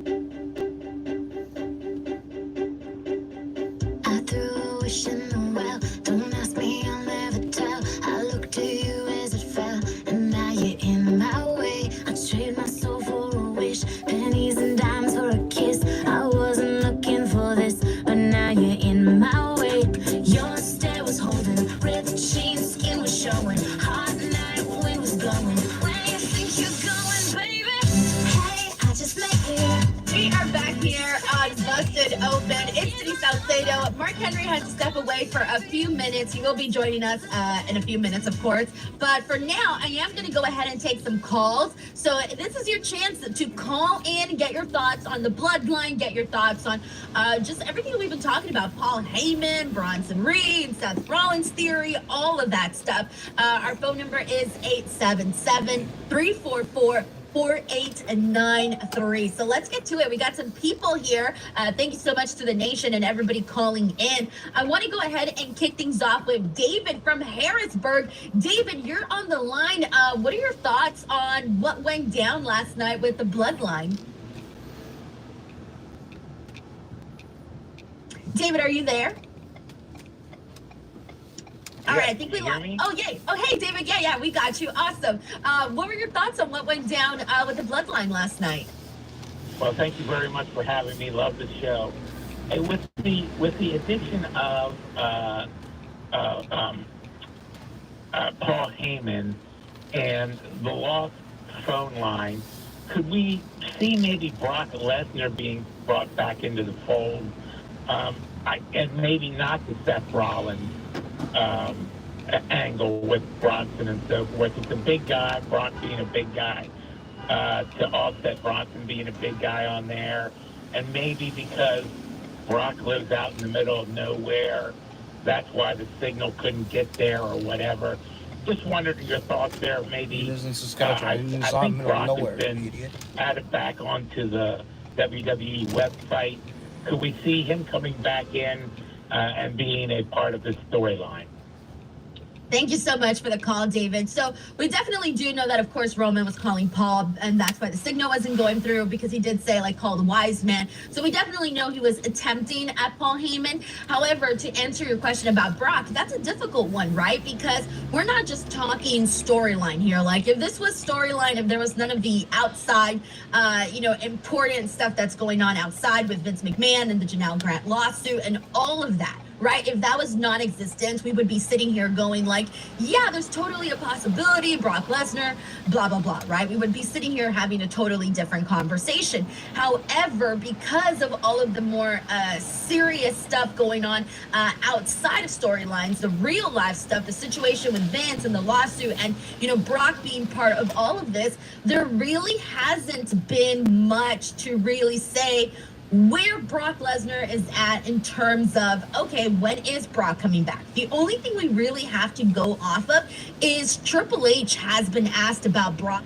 I threw a wish in the well. Don't ask me, I'll never tell. I looked to you as it fell, and now you're in my way. I trade my soul for a wish, pennies and dimes for a kiss. I wasn't looking for this, but now you're in my way. Your stare was holding, red jeans, skin was showing. Hot night, wind was blowing. Where you think you're going, baby? Hey, I just met you. We are back here on Busted Open. It's City Salcedo. Mark Henry had to step away for a few minutes. He will be joining us in a few minutes, of course. But for now, I am going to go ahead and take some calls. So this is your chance to call in, get your thoughts on the bloodline, get your thoughts on just everything we've been talking about. Paul Heyman, Bronson Reed, Seth Rollins theory, all of that stuff. Our phone number is 877-344-4893. So let's get to it. We got some people here. Thank you so much to the nation and everybody calling in. I want to go ahead and kick things off with David from Harrisburg. David, you're on the line. What are your thoughts on what went down last night with the bloodline? David, are you there? All right, I think we lost. Oh, yay. Oh, hey, David. Yeah, we got you. Awesome. What were your thoughts on what went down with the bloodline last night? Well, thank you very much for having me. Love the show. And with the addition of Paul Heyman and the lost phone line, could we see maybe Brock Lesnar being brought back into the fold? And maybe not the Seth Rollins angle with Bronson and so forth. It's a big guy, Brock being a big guy, to offset Bronson being a big guy on there. And maybe because Brock lives out in the middle of nowhere, that's why the signal couldn't get there or whatever. Just wondered your thoughts there. Maybe He lives in Saskatchewan. I think Brock has been added back onto the WWE website. Could we see him coming back in and being a part of this storyline? Thank you so much for the call, David. So we definitely do know that, of course, Roman was calling Paul, and that's why the signal wasn't going through, because he did say, call the wise man. So we definitely know he was attempting at Paul Heyman. However, to answer your question about Brock, that's a difficult one, right? Because we're not just talking storyline here. If this was storyline, if there was none of the outside, important stuff that's going on outside with Vince McMahon and the Janelle Grant lawsuit and all of that, right? If that was non-existent, we would be sitting here going yeah, there's totally a possibility, Brock Lesnar, blah, blah, blah, right? We would be sitting here having a totally different conversation. However, because of all of the more serious stuff going on outside of storylines, the real life stuff, the situation with Vince and the lawsuit and, Brock being part of all of this, there really hasn't been much to really say where Brock Lesnar is at in terms of, okay, when is Brock coming back? The only thing we really have to go off of is Triple H has been asked about Brock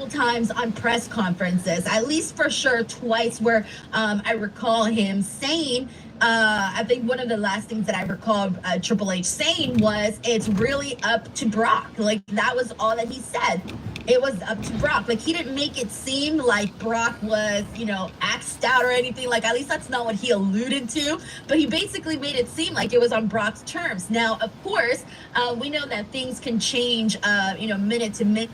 times on press conferences, at least for sure twice, where I recall him saying, I think one of the last things that I recall Triple H saying was, it's really up to Brock. That was all that he said. It was up to Brock. He didn't make it seem like Brock was, axed out or anything. At least that's not what he alluded to. But he basically made it seem like it was on Brock's terms. Now, of course, we know that things can change, minute to minute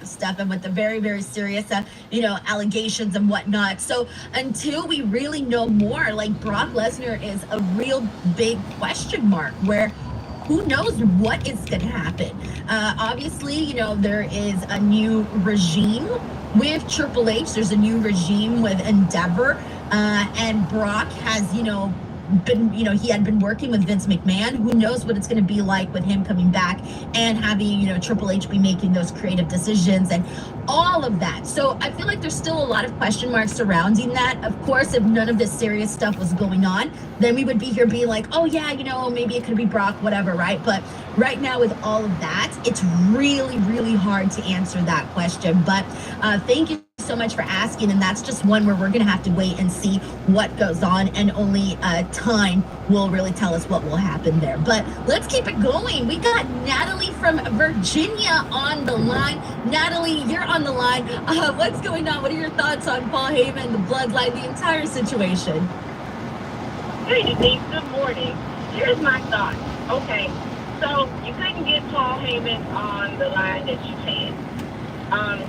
stuff, and with the very, very serious, allegations and whatnot. So until we really know more, Brock Lesnar is a real big question mark where who knows what is going to happen. Obviously, there is a new regime with Triple H. There's a new regime with Endeavor. And Brock has, he had been working with Vince McMahon. Who knows what it's going to be like with him coming back and having, Triple H be making those creative decisions and all of that. So I feel like there's still a lot of question marks surrounding that. Of course, if none of this serious stuff was going on, then we would be here being like, oh yeah, maybe it could be Brock, whatever, right? But right now with all of that, it's really, really hard to answer that question. But thank you so much for asking, and that's just one where we're going to have to wait and see what goes on, and only time will really tell us what will happen there. But let's keep it going. We got Natalie from Virginia on the line. Natalie, you're on the line. What's going on? What are your thoughts on Paul Heyman, the bloodline, the entire situation? Hey, Denise, good morning. Here's my thought. Okay, so you couldn't get Paul Heyman on the line that you can.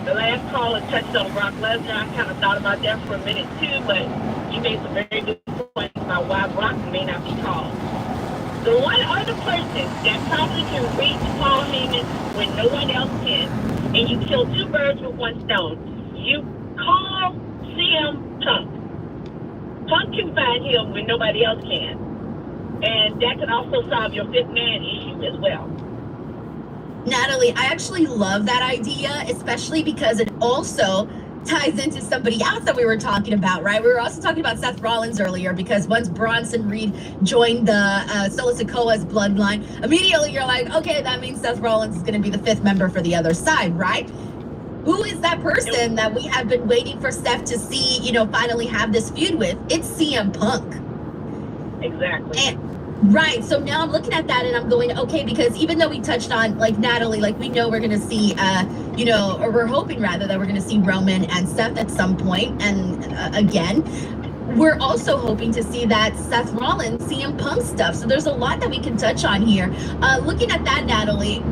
The last caller touched on Brock Lesnar. I kind of thought about that for a minute too, but you made some very good points about why Brock may not be called. The one other person that probably can reach Paul Heyman when no one else can, and you kill two birds with one stone, you call CM Punk. Punk can find him when nobody else can. And that can also solve your fifth man issue as well. Natalie, I actually love that idea, especially because it also ties into somebody else that we were talking about, right? We were also talking about Seth Rollins earlier, because once Bronson Reed joined the Solo Sikoa's bloodline, immediately you're like, okay, that means Seth Rollins is going to be the fifth member for the other side, right? Who is that person that we have been waiting for Seth to see, finally have this feud with? It's CM Punk. Exactly. Right. So now I'm looking at that and I'm going, okay, because even though we touched on, like, Natalie, like, we know we're going to see, or we're hoping rather that we're going to see Roman and Seth at some point. And again, we're also hoping to see that Seth Rollins, CM Punk stuff. So there's a lot that we can touch on here. Looking at that, Natalie,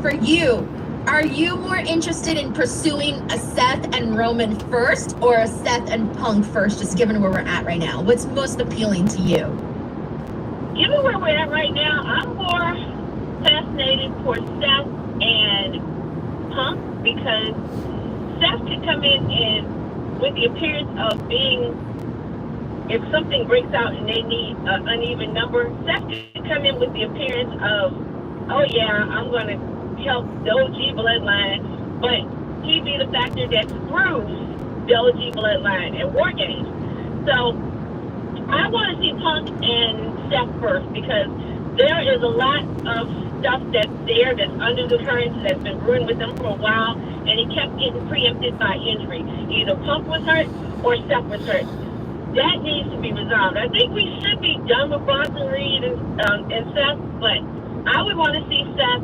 for you, are you more interested in pursuing a Seth and Roman first, or a Seth and Punk first, just given where we're at right now? What's most appealing to you? Given where we're at right now, I'm more fascinated for Seth and Punk, because Seth could come in and with the appearance of being, if something breaks out and they need an uneven number, Seth could come in with the appearance of, oh yeah, I'm going to help the OG bloodline, but he'd be the factor that screws the OG bloodline at War Games. So I want to see Punk and Seth first, because there is a lot of stuff that's under the currents that's been brewing with them for a while, and it kept getting preempted by injury. Either Punk was hurt or Seth was hurt. That needs to be resolved. I think we should be done with Bronson Reed and Seth, but I would want to see Seth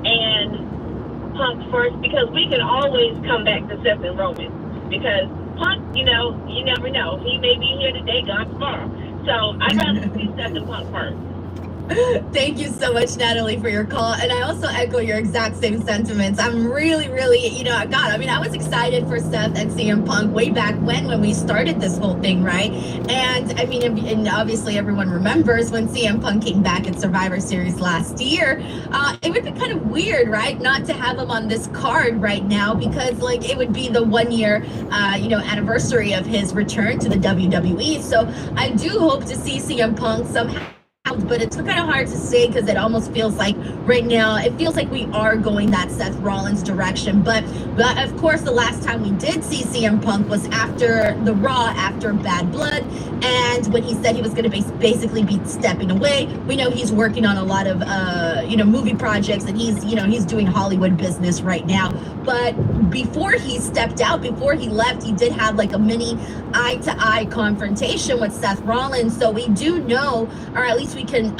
and Punk first, because we can always come back to Seth and Roman, because Punk, you never know. He may be here today, gone tomorrow. So I'd rather see Seth and Punk first. Thank you so much, Natalie, for your call. And I also echo your exact same sentiments. I'm really, I was excited for Seth and CM Punk way back when we started this whole thing, right? And and obviously everyone remembers when CM Punk came back at Survivor Series last year. It would be kind of weird, right, not to have him on this card right now, because it would be the 1 year, anniversary of his return to the WWE. So I do hope to see CM Punk somehow. But it's kind of hard to say, because it almost feels like right now, it feels like we are going that Seth Rollins direction. But of course, the last time we did see CM Punk was after the Raw, after Bad Blood. And when he said he was going to basically be stepping away, we know he's working on a lot of, movie projects, and he's doing Hollywood business right now. But before he stepped out, before he left, he did have a mini eye-to-eye confrontation with Seth Rollins. So we do know, or at least we can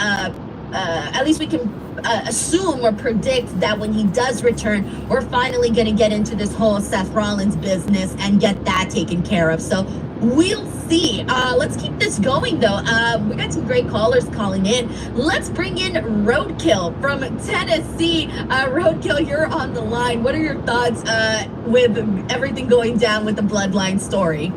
assume or predict that when he does return, we're finally going to get into this whole Seth Rollins business and get that taken care of. So we'll see. Let's keep this going, though. We got some great callers calling in. Let's bring in Roadkill from Tennessee. Roadkill, you're on the line. What are your thoughts with everything going down with the Bloodline story?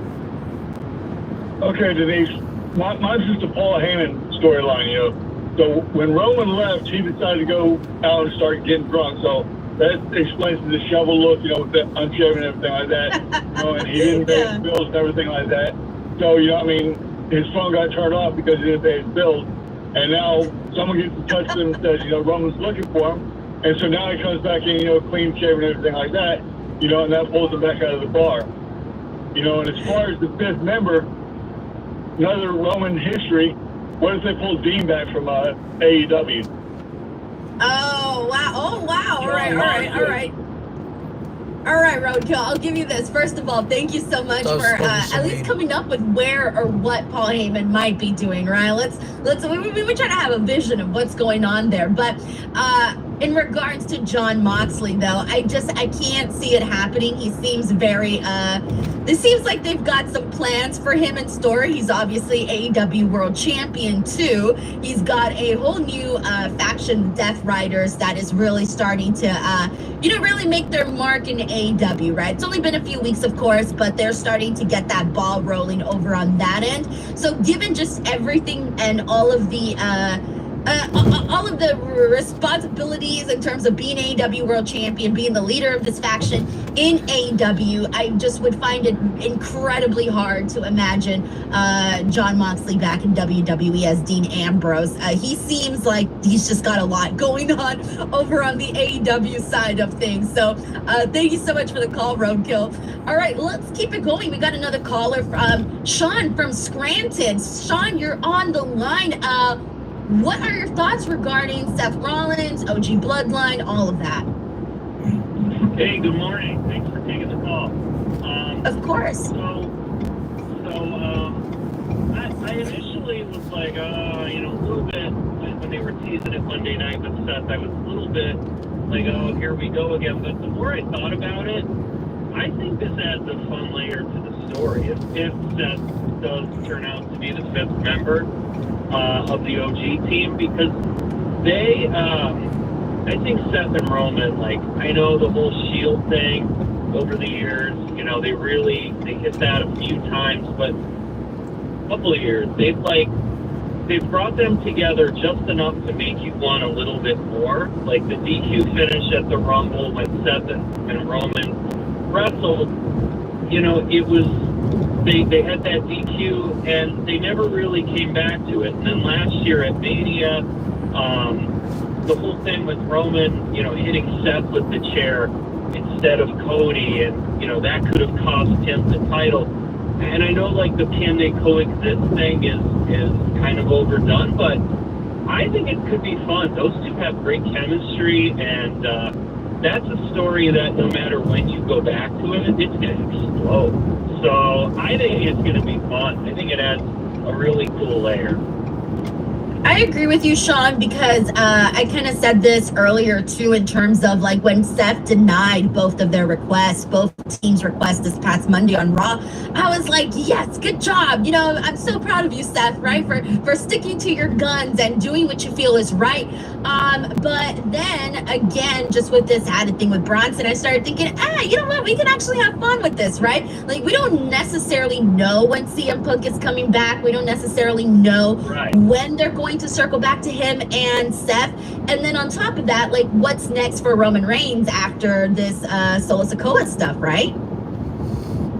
Okay, Denise. Mine's just a Paul Heyman storyline, So when Roman left, he decided to go out and start getting drunk. So that explains the shovel look, with the unshaven and everything like that. And he didn't pay his bills and everything like that. So, his phone got turned off because he didn't pay his bills. And now someone gets in touch with him and says, Roman's looking for him. And so now he comes back in, clean shaven and everything like that, and that pulls him back out of the bar. And as far as the fifth member, another Roman history, what if they pull Dean back from AEW? Oh, wow. All right. All right, Roadkill, I'll give you this. First of all, thank you so much That was for probably so at least mean. coming up with where or what Paul Heyman might be doing, right? We try to have a vision of what's going on there. But in regards to Jon Moxley, though, I can't see it happening. He seems very this seems like they've got some plans for him in store. He's obviously AEW World Champion too. He's got a whole new faction, Death Riders, that is really starting to really make their mark in AEW, right? It's only been a few weeks, of course, but they're starting to get that ball rolling over on that end. So given just everything and all of the responsibilities in terms of being AEW World Champion, being the leader of this faction in AEW, I just would find it incredibly hard to imagine Jon Moxley back in WWE as Dean Ambrose. He seems like he's just got a lot going on over on the AEW side of things. So thank you so much for the call, Roadkill. All right, let's keep it going. We got another caller from Sean from Scranton. Sean, you're on the line. What are your thoughts regarding Seth Rollins, OG Bloodline, all of that? Hey, good morning. Thanks for taking the call. Of course. I initially was like, a little bit, when they were teasing it Monday night with Seth, I was a little bit like, oh, here we go again. But the more I thought about it, I think this adds a fun layer to the story. If Seth does turn out to be the fifth member of the OG team, because they, I think Seth and Roman, I know the whole Shield thing over the years, they hit that a few times, but a couple of years, they've brought them together just enough to make you want a little bit more. Like the DQ finish at the Rumble when Seth and Roman wrestled, it was, they had that DQ and they never really came back to it. And then last year at Mania, the whole thing with Roman, hitting Seth with the chair instead of Cody, and, that could have cost him the title. And I know, the can they coexist thing is kind of overdone, but I think it could be fun. Those two have great chemistry, and that's a story that no matter when you go back to it, it's going to explode. So I think it's going to be fun. I think it adds a really cool layer. I agree with you, Sean, because I kind of said this earlier too, in terms of when Seth denied both of their requests, both teams' requests this past Monday on Raw. I was like, yes, good job. I'm so proud of you, Seth, right, for sticking to your guns and doing what you feel is right. But then again, just with this added thing with Bronson, I started thinking, you know what? We can actually have fun with this, right? We don't necessarily know when CM Punk is coming back. We don't necessarily know when they're going to circle back to him and Seth. And then on top of that, what's next for Roman Reigns after this Solo Sikoa stuff, right?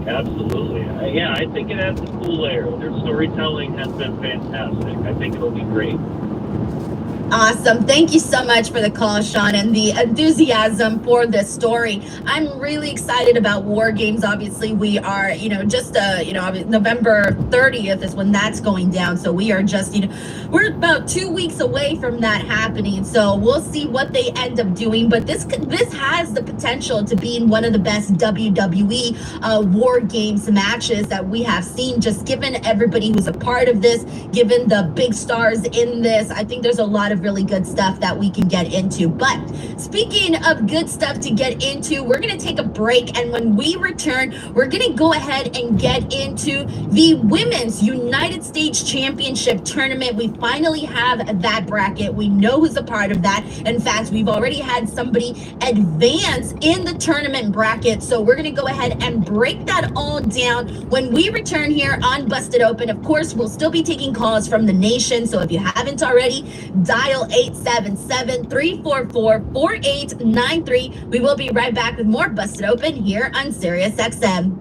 Absolutely. I think it adds a cool layer. Their storytelling has been fantastic. I think it'll be great. Awesome. Thank you so much for the call, Sean, and the enthusiasm for this story. I'm really excited about War Games. Obviously, we are, just, November 30th is when that's going down. So we are just, we're about 2 weeks away from that happening. So we'll see what they end up doing. But this has the potential to be in one of the best WWE War Games matches that we have seen, just given everybody who's a part of this, given the big stars in this. I think there's a lot of really good stuff that we can get into. But speaking of good stuff to get into, we're going to take a break, and when we return, we're going to go ahead and get into the Women's United States Championship Tournament. We finally have that bracket. We know who's a part of that. In fact, we've already had somebody advance in the tournament bracket, so we're going to go ahead and break that all down when we return here on Busted Open. Of course, we'll still be taking calls from the nation, so if you haven't already, dial 877-344-4893. We will be right back with more Busted Open here on Sirius XM.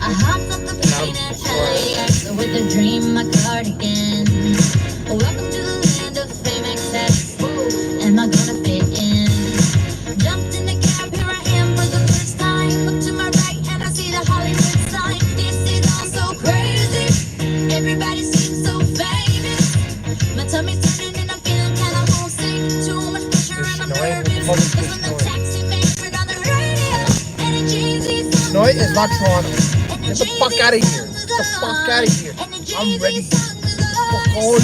I hopped up the plane at LAX with a dream, my cardigan. Welcome to the land of fame excess. Am I gonna fit in? Jumped in the cab, here I am for the first time. Look to my right and I see the Hollywood sign. This is all so crazy. not Toronto. Get the fuck out of here. Get the fuck out of here. I'm ready. Fuck on.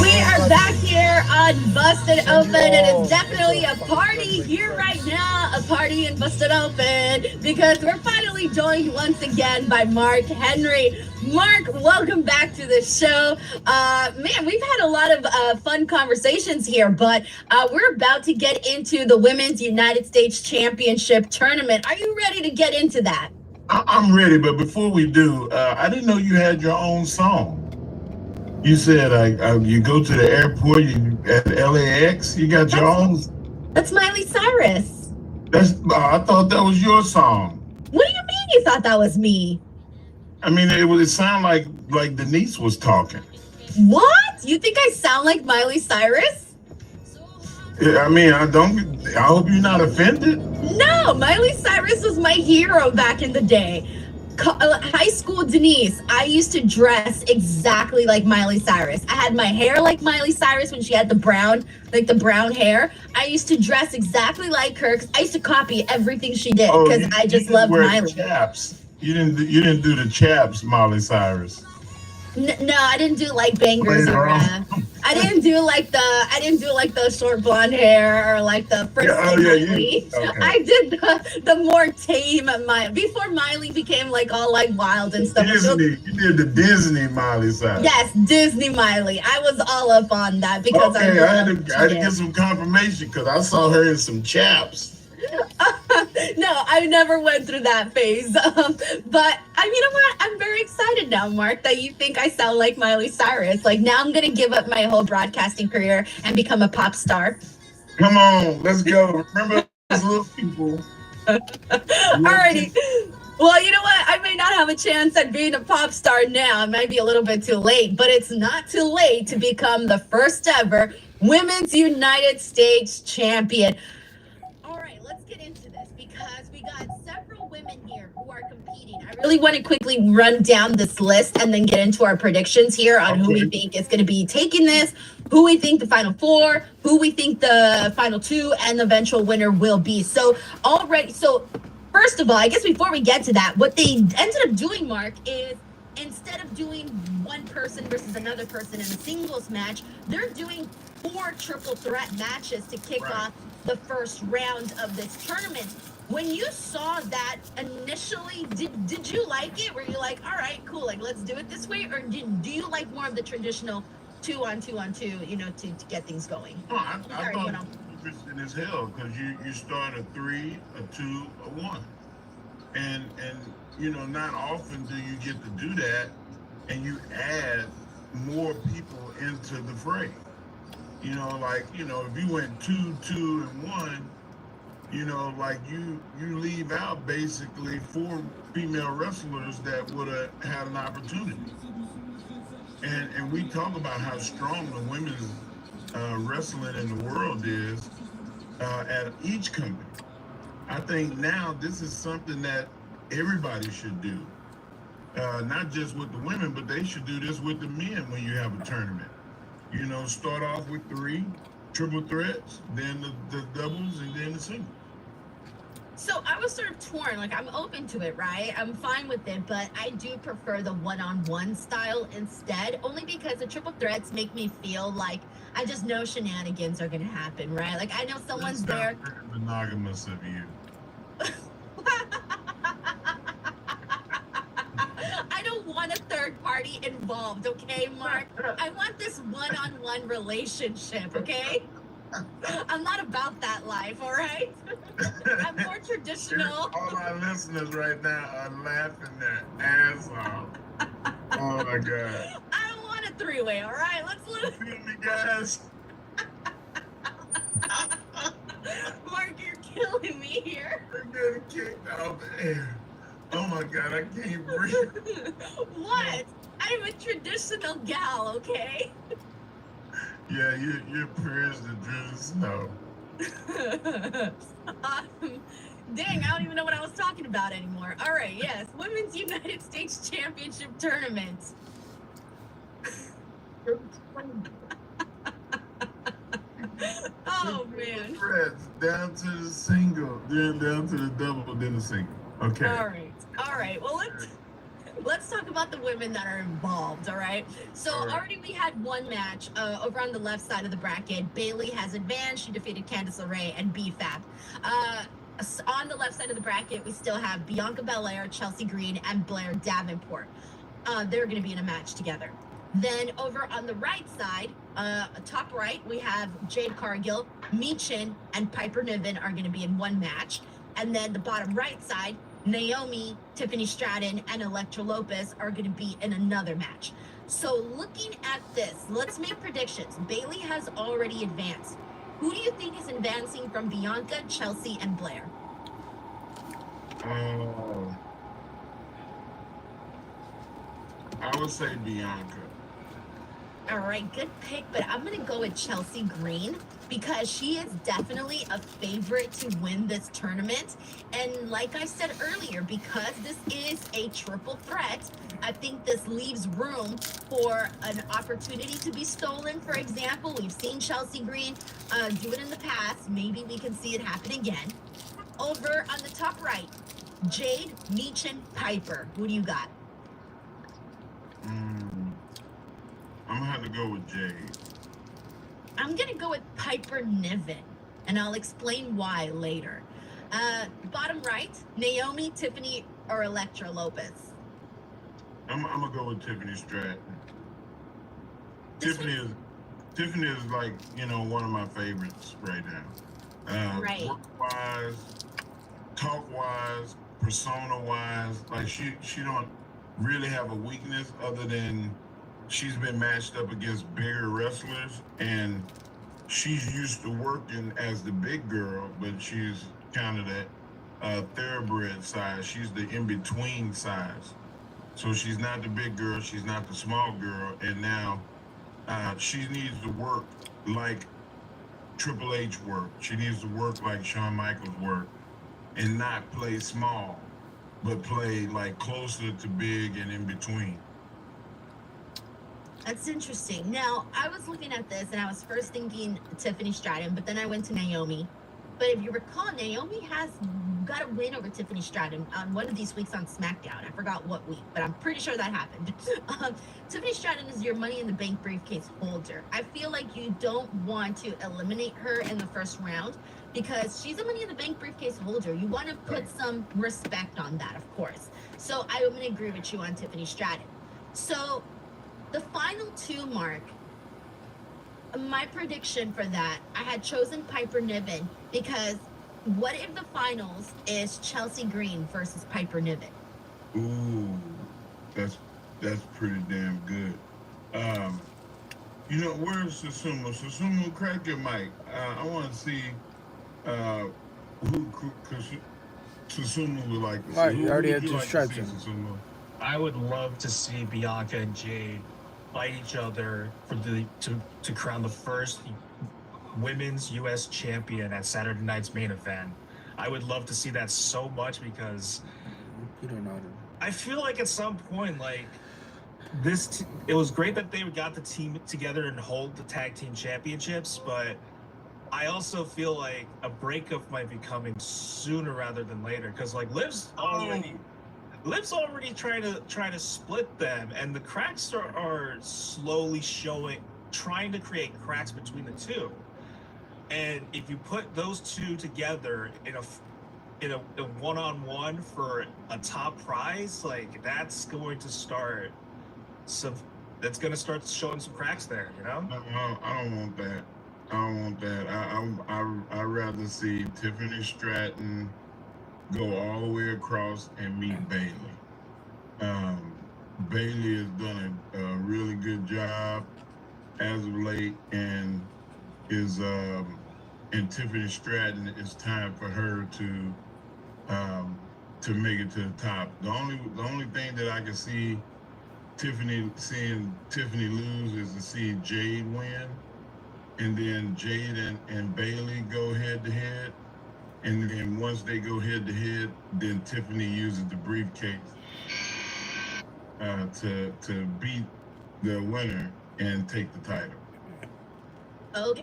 We are back here on Busted Open. It is definitely a party here right now. A party in Busted Open because we're finally joined once again by Mark Henry. Mark, welcome back to the show. Man, we've had a lot of fun conversations here, but we're about to get into the Women's United States Championship Tournament. Are you ready to get into that? I'm ready, but before we do, I didn't know you had your own song. You said you go to the airport, you at LAX, you got your own. That's Miley Cyrus. I thought that was your song. What do you mean you thought that was me? I mean, it sounded like Denise was talking. What? You think I sound like Miley Cyrus? I mean, I hope you're not offended. No, Miley Cyrus was my hero back in the day. High school Denise, I used to dress exactly like Miley Cyrus. I had my hair like Miley Cyrus when she had the brown hair. I used to dress exactly like her because I used to copy everything she did because I just loved Miley. Chaps. You didn't do the chaps, Miley Cyrus. No, I didn't do like bangers or I didn't do like the short blonde hair or like the first Miley. Okay. I did the more tame before Miley became like all like wild and stuff. You did the Disney Miley Cyrus. Yes, Disney Miley. I was all up on that because I had to get some confirmation because I saw her in some chaps. No, I never went through that phase. But you know what? I'm very excited now, Mark, that you think I sound like Miley Cyrus. Like now I'm gonna give up my whole broadcasting career and become a pop star. Come on, let's go. Remember those little people. Alrighty. Well, you know what? I may not have a chance at being a pop star now. It might be a little bit too late, but it's not too late to become the first ever Women's United States champion. Let's get into this because we got several women here who are competing. I really want to quickly run down this list and then get into our predictions here on who we think is going to be taking this, who we think the final four, who we think the final two, and the eventual winner will be. So first of all, I guess before we get to that, what they ended up doing, Mark, is instead of doing one person versus another person in a singles match, they're doing 4 triple threat matches to kick off the first round of this tournament. When you saw that initially, did you like it? Were you like, all right, cool, like let's do it this way? Or do you like more of the traditional 2-on-2-on-2, to get things going? I thought it was interesting as hell because you start a 3, a 2, a 1. And not often do you get to do that and you add more people into the fray. If you went 2, 2, and 1, you leave out basically 4 female wrestlers that would have had an opportunity. And we talk about how strong the women's wrestling in the world is at each company. I think now this is something that everybody should do. Not just with the women, but they should do this with the men when you have a tournament. Start off with 3 triple threats, then the doubles, and then the singles. So I was sort of torn. Like I'm open to it, right? I'm fine with it, but I do prefer the one-on-one style instead, only because the triple threats make me feel like I just know shenanigans are gonna happen, right? Like I know someone's there. That's not very monogamous of you. I don't want a third party involved, okay, Mark? I want this one-on-one relationship, okay? I'm not about that life, all right? I'm more traditional. All our listeners right now are laughing their ass off. Oh my God. I don't want a 3-way, all right? Let's live. Feel me, guys? Mark, you're killing me here. I'm getting kicked out the air. Oh my God, I can't breathe. What? I'm a traditional gal, okay? Yeah, you're pure as the driven snow. Dang, I don't even know what I was talking about anymore. All right, yes, Women's United States Championship Tournament. Oh man. Threads down to the single, then down to the double, then the single. Okay. All right. All right. Well, let's talk about the women that are involved. All right. So already we had one match over on the left side of the bracket. Bailey has advanced. She defeated Candice LeRae and BFAB. On the left side of the bracket, we still have Bianca Belair, Chelsea Green, and Blair Davenport. They're going to be in a match together. Then over on the right side, top right, we have Jade Cargill, Michin, and Piper Niven are going to be in one match. And then the bottom right side, Naomi, Tiffany Stratton, and Elektra Lopez are going to be in another match. So looking at this, let's make predictions. Bailey has already advanced. Who do you think is advancing from Bianca, Chelsea, and Blair? I would say Bianca. All right, good pick, but I'm going to go with Chelsea Green because she is definitely a favorite to win this tournament. And like I said earlier, because this is a triple threat, I think this leaves room for an opportunity to be stolen. For example, we've seen Chelsea Green do it in the past. Maybe we can see it happen again. Over on the top right, Jade, Michin, Piper. Who do you got? I'm gonna have to go with Jade. I'm gonna go with Piper Niven, and I'll explain why later. Bottom right, Naomi, Tiffany, or Elektra Lopez. I'm gonna go with Tiffany Stratton. Tiffany is like, you know, one of my favorites right now. Right. Work-wise, talk-wise, persona-wise, like she don't really have a weakness other than she's been matched up against bigger wrestlers, and she's used to working as the big girl, but she's kind of that thoroughbred size. She's the in-between size. So she's not the big girl, she's not the small girl, and now she needs to work like Triple H worked. She needs to work like Shawn Michaels worked and not play small, but play like closer to big and in between. That's interesting. Now, I was looking at this and I was first thinking Tiffany Stratton, but then I went to Naomi. But if you recall, Naomi has got a win over Tiffany Stratton on one of these weeks on SmackDown. I forgot what week, but I'm pretty sure that happened. Tiffany Stratton is your Money in the Bank briefcase holder. I feel like you don't want to eliminate her in the first round because she's a Money in the Bank briefcase holder. You want to put some respect on that, of course. So I'm going to agree with you on Tiffany Stratton. So the final two, Mark, my prediction for that, I had chosen Piper Niven because what if the finals is Chelsea Green versus Piper Niven? Ooh, that's pretty damn good. You know, where's Susumu? Susumu, crack your mic. I want to see who Susumu would like to see. All right, you already Who had would two like to stripes see, in. Susumu? I would love to see Bianca and Jade fight each other for to crown the first women's U.S. champion at Saturday night's main event. I would love to see that so much because You don't know. I feel like at some point, like it was great that they got the team together and hold the tag team championships, but I also feel like a breakup might be coming sooner rather than later because like Liv's already trying to split them, and the cracks are slowly showing, trying to create cracks between the two. And if you put those two together in a one-on-one for a top prize, like that's going to start showing some cracks there, you know? No, I don't want that. I don't want that. I'd rather see Tiffany Stratton go all the way across and meet Bailey. Bailey has done a really good job as of late, and and Tiffany Stratton, it's time for her to make it to the top. The only thing that I can see seeing Tiffany lose is to see Jade win, and then Jade and Bailey go head to head. And then once they go head to head, then Tiffany uses the briefcase to beat the winner and take the title.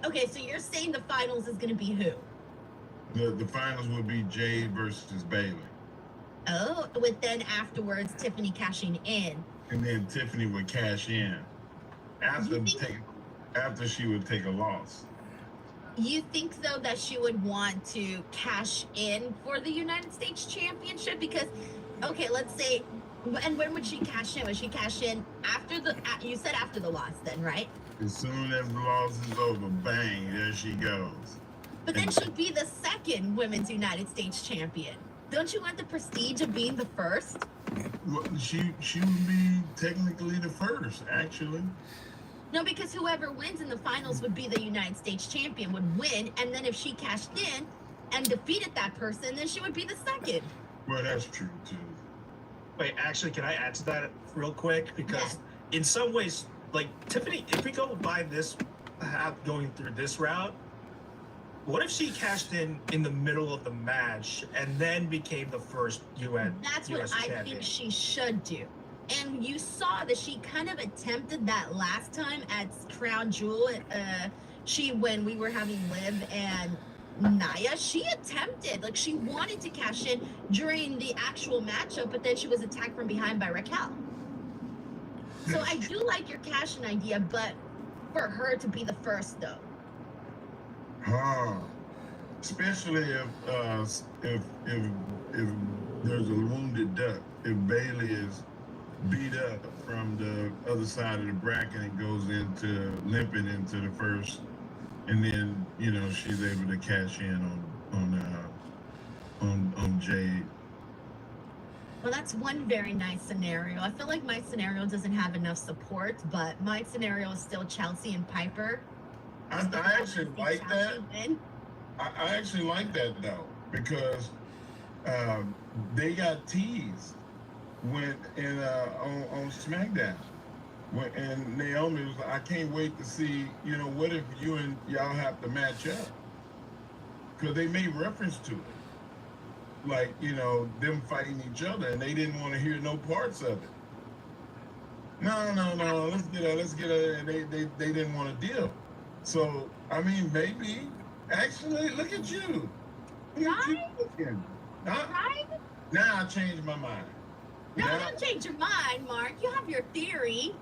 Okay, so you're saying the finals is going to be who? The finals would be Jade versus Bailey. Oh, with then afterwards Tiffany cashing in. And then Tiffany would cash in after she would take a loss. You think though that she would want to cash in for the United States Championship? Because, okay, let's say, and when would she cash in? Would she cash in after you said after the loss then, right? As soon as the loss is over, bang, there she goes. But then she'd be the second Women's United States Champion. Don't you want the prestige of being the first? Well, she would be technically the first, actually. No, because whoever wins in the finals would be the United States champion, would win, and then if she cashed in and defeated that person, then she would be the second. Well, that's true too. Wait, actually, can I add to that real quick? Because in some ways, like Tiffany, if we go by this, going through this route, what if she cashed in the middle of the match and then became the first UN? That's US what I champion? think she should do. And you saw that she kind of attempted that last time at Crown Jewel. When we were having Liv and Nia, she attempted, like she wanted to cash in during the actual matchup, but then she was attacked from behind by Raquel. So I do like your cash in idea, but for her to be the first though. Especially if there's a wounded duck, if Bailey is beat up from the other side of the bracket and goes into limping into the first, and then she's able to cash in on Jade. Well, that's one very nice scenario. I feel like my scenario doesn't have enough support, but my scenario is still Chelsea and Piper. I actually like that. I actually like that though, because they got teased on SmackDown. And Naomi was like, I can't wait to see, what if you and y'all have to match up? Because they made reference to it. Like, them fighting each other, and they didn't want to hear no parts of it. No, let's get her. And they didn't want to deal. So, I mean, maybe, actually, look at you. Right? Right? Now I changed my mind. No, don't change your mind, Mark. You have your theory.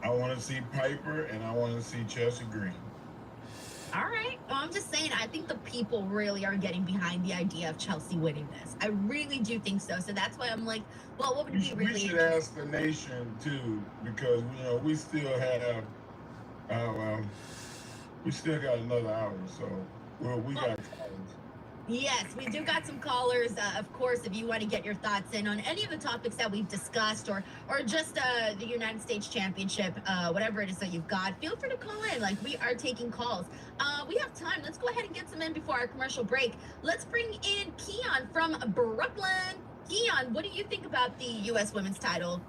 I want to see Piper and I want to see Chelsea Green. All right. Well, I'm just saying, I think the people really are getting behind the idea of Chelsea winning this. I really do think so. So that's why I'm like, well, what would be really We should ask the nation, too, because, we still have, we still got another hour, so we got callers. Yes, we do got some callers. Of course, if you want to get your thoughts in on any of the topics that we've discussed, or just the United States Championship, whatever it is that you've got, feel free to call in. Like, we are taking calls. We have time. Let's go ahead and get some in before our commercial break. Let's bring in Keon from Brooklyn. Keon, what do you think about the U.S. Women's Title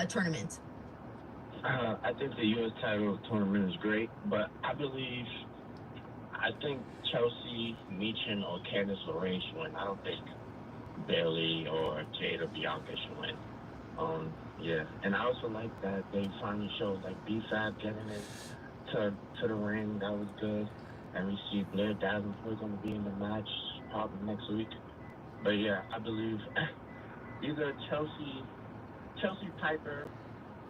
tournament? I think the U.S. title tournament is great, but I think Chelsea, Meechin, or Candice LeRae should win. I don't think Bailey or Jade or Bianca should win. Yeah, and I also like that they finally showed like B-Fab getting in to the ring. That was good. And we see Blair Davenport going to be in the match probably next week. But yeah, I believe either Chelsea Piper,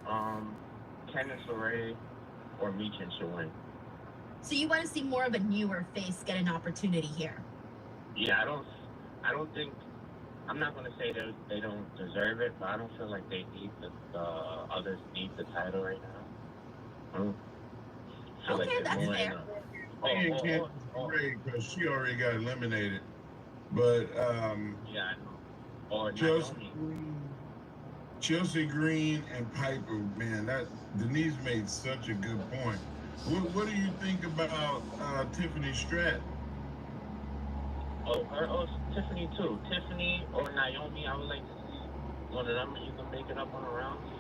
Candice LeRae, or Meechin should win. So you want to see more of a newer face get an opportunity here? Yeah, I don't think. I'm not going to say that they don't deserve it, but I don't feel like they need the others need the title right now. Okay, like that's fair. Because she already got eliminated, but yeah, I know. Or Chelsea Green and Piper, man, that Denise made such a good point. What do you think about Tiffany Stratton? Tiffany too. Tiffany or Naomi, I would like to see one of them either make it up on the rounds.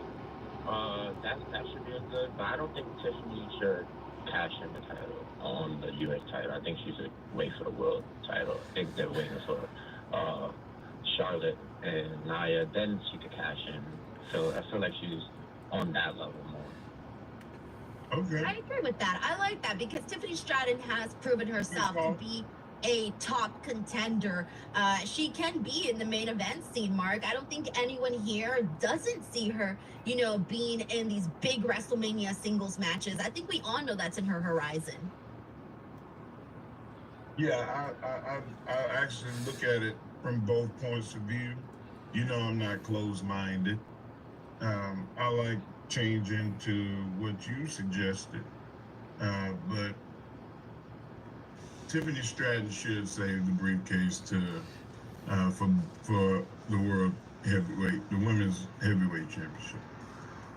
That should be a good, but I don't think Tiffany should cash in the title on the U.S. title. I think she should wait for the world title. I think they're waiting for Charlotte and Nia, then she could cash in. So I feel like she's on that level more. Okay. I agree with that. I like that because Tiffany Stratton has proven herself to be a top contender. She can be in the main event scene, Mark. I don't think anyone here doesn't see her, being in these big WrestleMania singles matches. I think we all know that's in her horizon. Yeah, I actually look at it from both points of view. I'm not closed-minded. I like changing to what you suggested, but Tiffany Stratton should save the briefcase for the the women's heavyweight championship.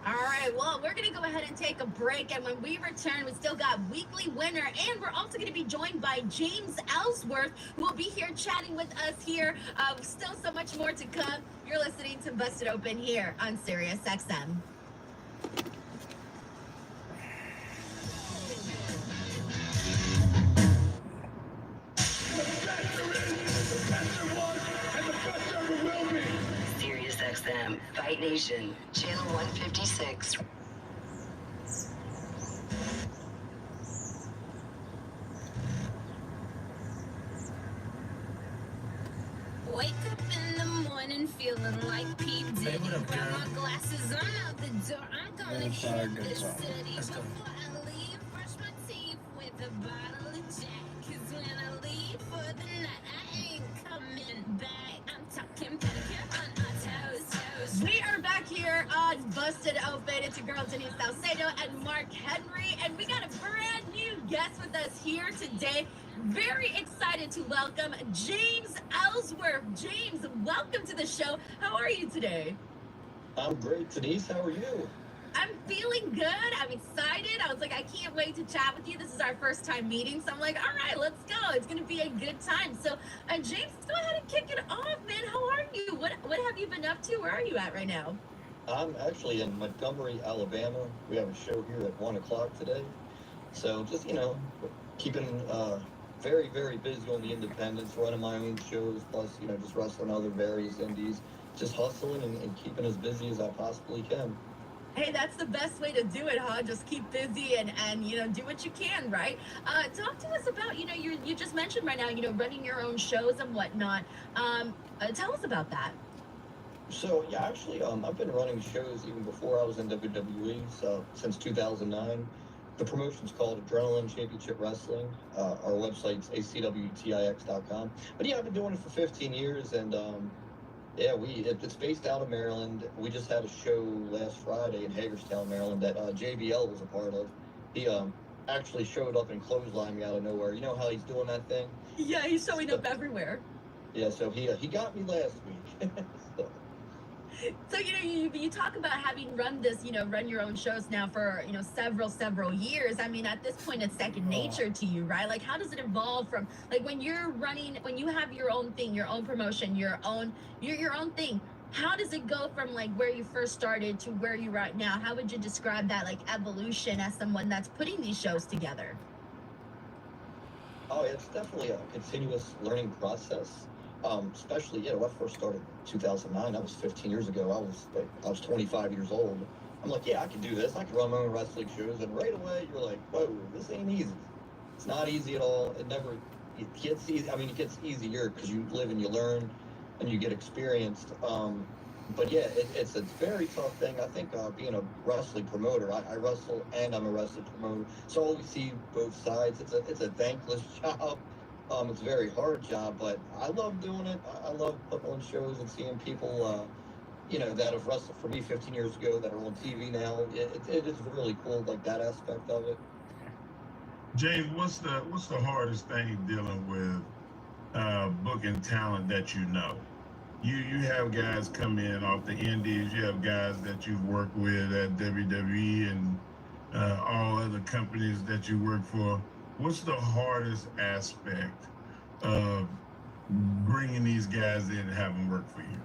All right, well, we're going to go ahead and take a break. And when we return, we still got weekly winner. And we're also going to be joined by James Ellsworth, who will be here chatting with us here. Still so much more to come. You're listening to Busted Open here on Sirius XM. Sirius XM, Fight Nation, Channel 156. Wake up in the morning feeling like P. Diddy. Grab my glasses, I'm out the door. I'm gonna hit this city. Before I leave, brush my teeth with a bottle of Jack. Cause when I leave for the night, I ain't coming back. I'm talking pedicure on our toes. We are back here on Busted Open. It's your girl Denise Salcedo and Mark Henry, and we got a brand new guest with us here today. Very excited to welcome James Ellsworth. James, welcome to the show. How are you today? I'm great, Denise. How are you? I'm feeling good. I'm excited. I was like, I can't wait to chat with you. This is our first time meeting, so I'm like, all right, let's go. It's going to be a good time. So, James, let's go ahead and kick it off, man. How are you? What have you been up to? Where are you at right now? I'm actually in Montgomery, Alabama. We have a show here at 1 o'clock today. So just, keeping very, very busy on the independents, running my own shows, plus, just wrestling other various indies, just hustling and keeping as busy as I possibly can. Hey, that's the best way to do it, huh? Just keep busy and do what you can, right? Talk to us about, you just mentioned right now, running your own shows and whatnot. Tell us about that. So, yeah, actually, I've been running shows even before I was in WWE, so since 2009. The promotion's called Adrenaline Championship Wrestling. Our website's acwtix.com. But yeah, I've been doing it for 15 years, and yeah, it's based out of Maryland. We just had a show last Friday in Hagerstown, Maryland, that JBL was a part of. He actually showed up and clotheslined me out of nowhere. You know how he's doing that thing? Yeah, he's showing up everywhere. Yeah, so he got me last week. So, you talk about having run your own shows now for, several years. I mean, at this point, it's second nature to you, right? Like, how does it evolve from, like, when you have your own thing, your own promotion, your own thing, how does it go from, like, where you first started to where you're right now? How would you describe that, like, evolution as someone that's putting these shows together? Oh, it's definitely a continuous learning process. Especially, when I first started in 2009, that was 15 years ago. I was 25 years old. I'm like, yeah, I can do this. I can run my own wrestling shows. And right away, you're like, whoa, this ain't easy. It's not easy at all. It gets easy. I mean, it gets easier because you live and you learn and you get experienced. But yeah, it's a very tough thing. I think being a wrestling promoter, I wrestle and I'm a wrestling promoter. So I always see both sides. It's a thankless job. It's a very hard job, but I love doing it. I love putting on shows and seeing people, that have wrestled for me 15 years ago that are on TV now. It is really cool, like that aspect of it. James, what's the hardest thing dealing with booking talent that you know? You have guys come in off the indies. You have guys that you've worked with at WWE and all other companies that you work for. What's the hardest aspect of bringing these guys in and having work for you?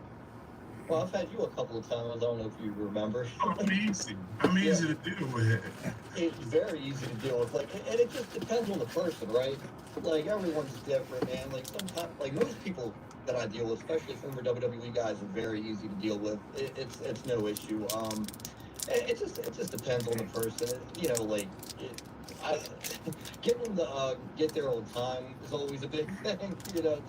Well, I've had you a couple of times. I don't know if you remember. I'm easy. I'm easy to deal with. It's very easy to deal with. Like, and it just depends on the person, right? Like, everyone's different, man. Like, sometimes, like, most people that I deal with, especially former WWE guys, are very easy to deal with. It's no issue. It just depends on the person. I, getting the get there on time is always a big thing. Just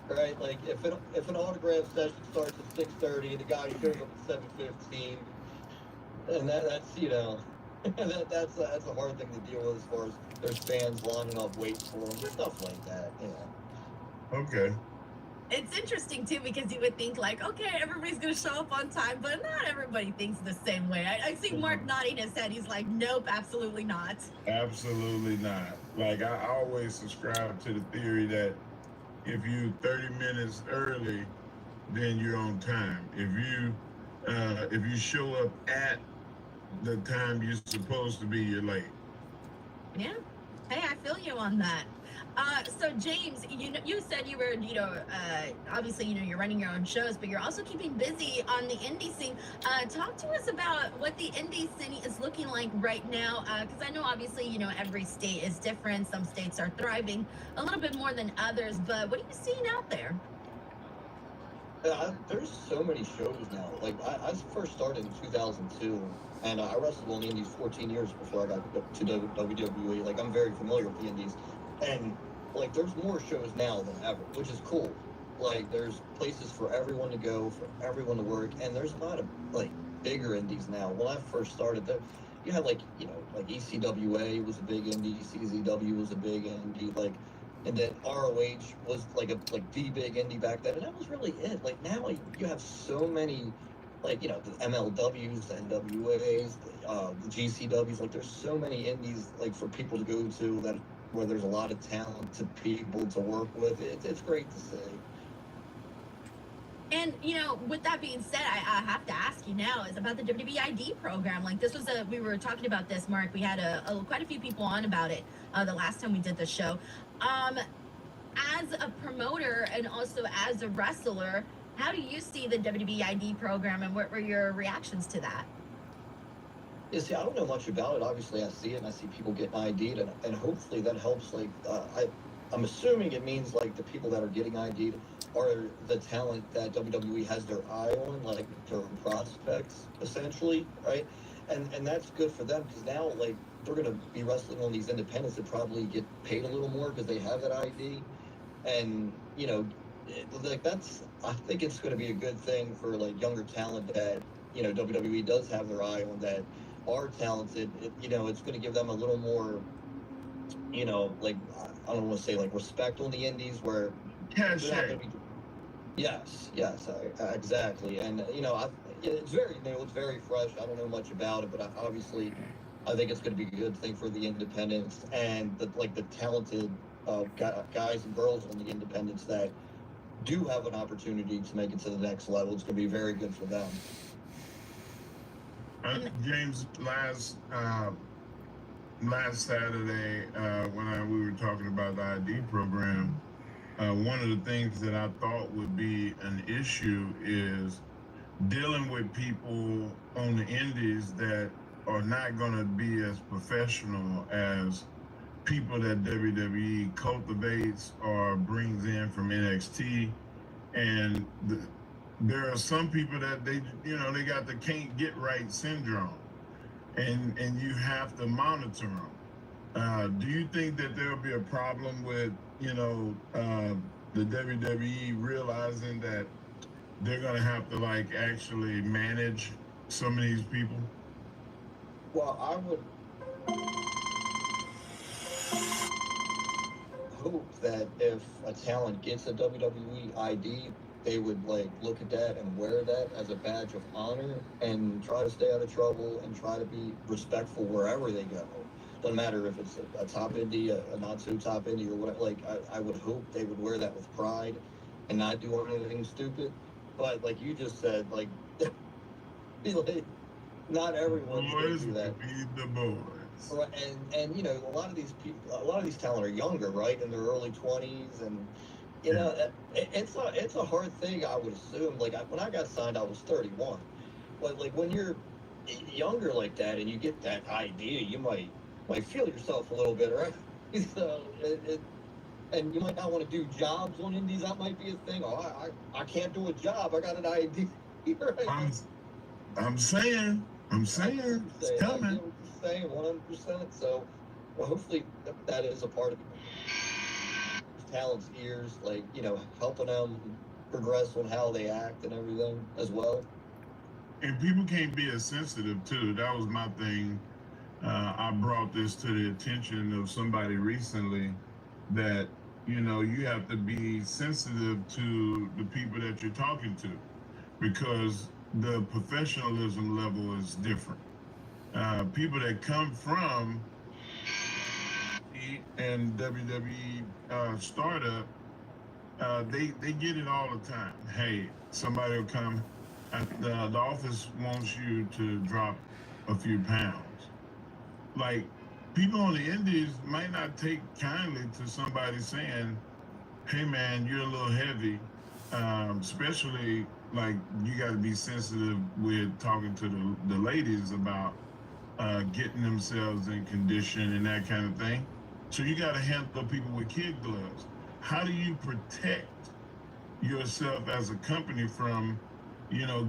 right. Like if an autograph session starts at 6:30 and the guy shows up at 7:15, and that's that's a hard thing to deal with as far as there's fans lining up waiting for them, stuff like that. Okay. It's interesting too because you would think like, okay, everybody's gonna show up on time, but not everybody thinks the same way. I see Mark nodding his head. He's like, nope, absolutely not. Absolutely not. Like I always subscribe to the theory that if you 30 minutes early, then you're on time. If you show up at the time you're supposed to be, you're late. Yeah. Hey, I feel you on that. So James, you said you were, obviously, you're running your own shows, but you're also keeping busy on the indie scene. Talk to us about what the indie scene is looking like right now, because I know obviously, every state is different. Some states are thriving a little bit more than others, but what are you seeing out there? There's so many shows now. Like I first started in 2002, and I wrestled on the Indies 14 years before I got to WWE. Like I'm very familiar with the Indies, and like there's more shows now than ever, which is cool. Like there's places for everyone to go, for everyone to work, and there's a lot of like bigger indies now. When I first started, you had like ECWA was a big indie, CZW was a big indie, like. And then ROH was like the big indie back then, and that was really it. Like now you have so many, like the MLWs, the NWAs, the GCWs. Like there's so many indies like for people to go to that where there's a lot of talented people to work with. It's great to see. And with that being said, I have to ask you now is about the WWE ID program. Like this was we were talking about this, Mark. We had quite a few people on about it the last time we did the show. As a promoter and also as a wrestler, how do you see the WWE ID program, and what were your reactions to that? Yeah, see, I don't know much about it. Obviously, I see it, and I see people getting ID'd, and hopefully that helps. Like, I'm assuming it means like the people that are getting ID'd are the talent that WWE has their eye on, like their prospects, essentially, right? And that's good for them because now, like, they're going to be wrestling on these independents that probably get paid a little more because they have that ID. And, like I think it's going to be a good thing for like younger talent that, WWE does have their eye on that are talented. It's going to give them a little more, like, I don't want to say like respect on the indies where they're not going to be. Yes, exactly. And, it's very new, it's very fresh. I don't know much about it, but obviously I think it's going to be a good thing for the independents and the talented guys and girls on the independents that do have an opportunity to make it to the next level. It's going to be very good for them. James, last Saturday when we were talking about the ID program, one of the things that I thought would be an issue is dealing with people on the indies that are not going to be as professional as people that WWE cultivates or brings in from NXT. And there are some people that they got the can't get right syndrome, and you have to monitor them. Do you think that there'll be a problem with the WWE realizing that they're gonna have to like actually manage some of these people? Well, I would hope that if a talent gets a WWE ID, they would like look at that and wear that as a badge of honor and try to stay out of trouble and try to be respectful wherever they go. Doesn't matter if it's a top indie, a not so top indie, or whatever. Like I would hope they would wear that with pride and not do anything stupid. But like you just said, like, not everyone's going to do that. Be the boys. Right, and a lot of these people, a lot of these talent are younger, right, in their early 20s, and it's a hard thing. I would assume. Like when I got signed, I was 31, but like when you're younger like that and you get that idea, you might feel yourself a little bit, right? So and you might not want to do jobs on indies. That might be a thing. Oh, I can't do a job. I got an ID. Right? I'm saying, it's coming. I get what you're saying, 100%. So well, hopefully that is a part of talent's ears, like, helping them progress on how they act and everything as well. And people can't be as sensitive too. That was my thing. I brought this to the attention of somebody recently that you have to be sensitive to the people that you're talking to because the professionalism level is different. People that come from and WWE startup, they get it all the time. Hey, somebody will come. The office wants you to drop a few pounds. Like people on the indies might not take kindly to somebody saying, "Hey, man, you're a little heavy." Especially like you got to be sensitive with talking to the ladies about getting themselves in condition and that kind of thing. So you got to handle people with kid gloves. How do you protect yourself as a company from,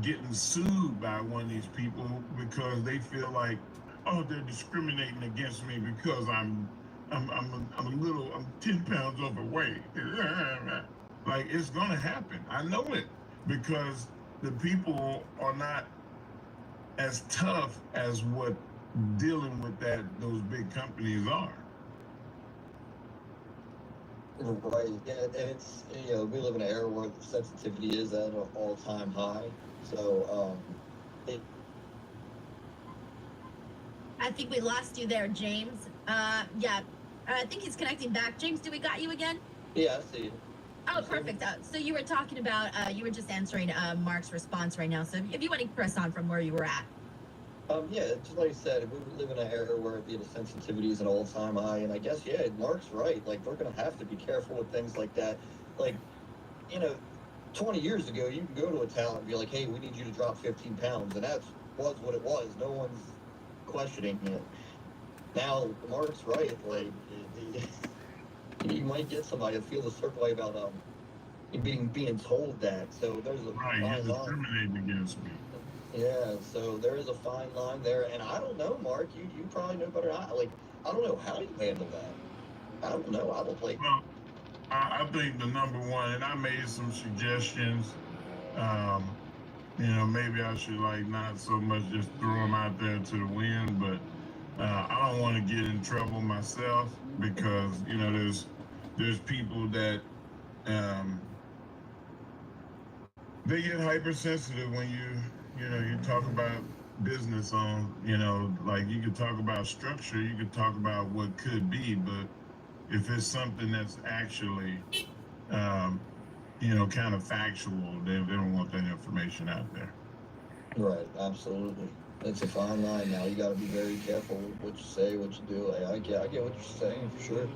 getting sued by one of these people because they feel like, oh, they're discriminating against me because I'm a little, I'm 10 pounds overweight. Like it's gonna happen. I know it because the people are not as tough as what dealing with those big companies are. Right. Yeah, and it's, we live in an era where the sensitivity is at an all-time high. So, I think we lost you there, James. Yeah, I think he's connecting back. James, do we got you again? yeah, I see you. Oh, perfect. So you were talking about, you were just answering Mark's response right now. So if you want to press on from where you were at. Yeah, just like I said, we live in an era where the sensitivity is an all-time high, and I guess, yeah, Mark's right. Like, they're going to have to be careful with things like that. Like, you know, 20 years ago, you can go to a talent and be like, hey, we need you to drop 15 pounds, and that was what it was. No one's questioning it. Now, Mark's right. Like, you might get somebody that feels a certain way about being told that. So there's a Right, you're fine line. discriminating against me. Yeah, so there is a fine line there, and I don't know, Mark. You probably know better. I don't know how you handle that. I don't know. I don't play. Well, I think the number one, and I made some suggestions. Um, maybe I should like not so much just throw them out there to the wind, but I don't want to get in trouble myself because there's people that um, they get hypersensitive when you talk about business on like you could talk about structure, you could talk about what could be, but if it's something that's actually kind of factual, they don't want that information out there. Right, absolutely. It's a fine line now. You got to be very careful with what you say, what you do. I get what you're saying for sure.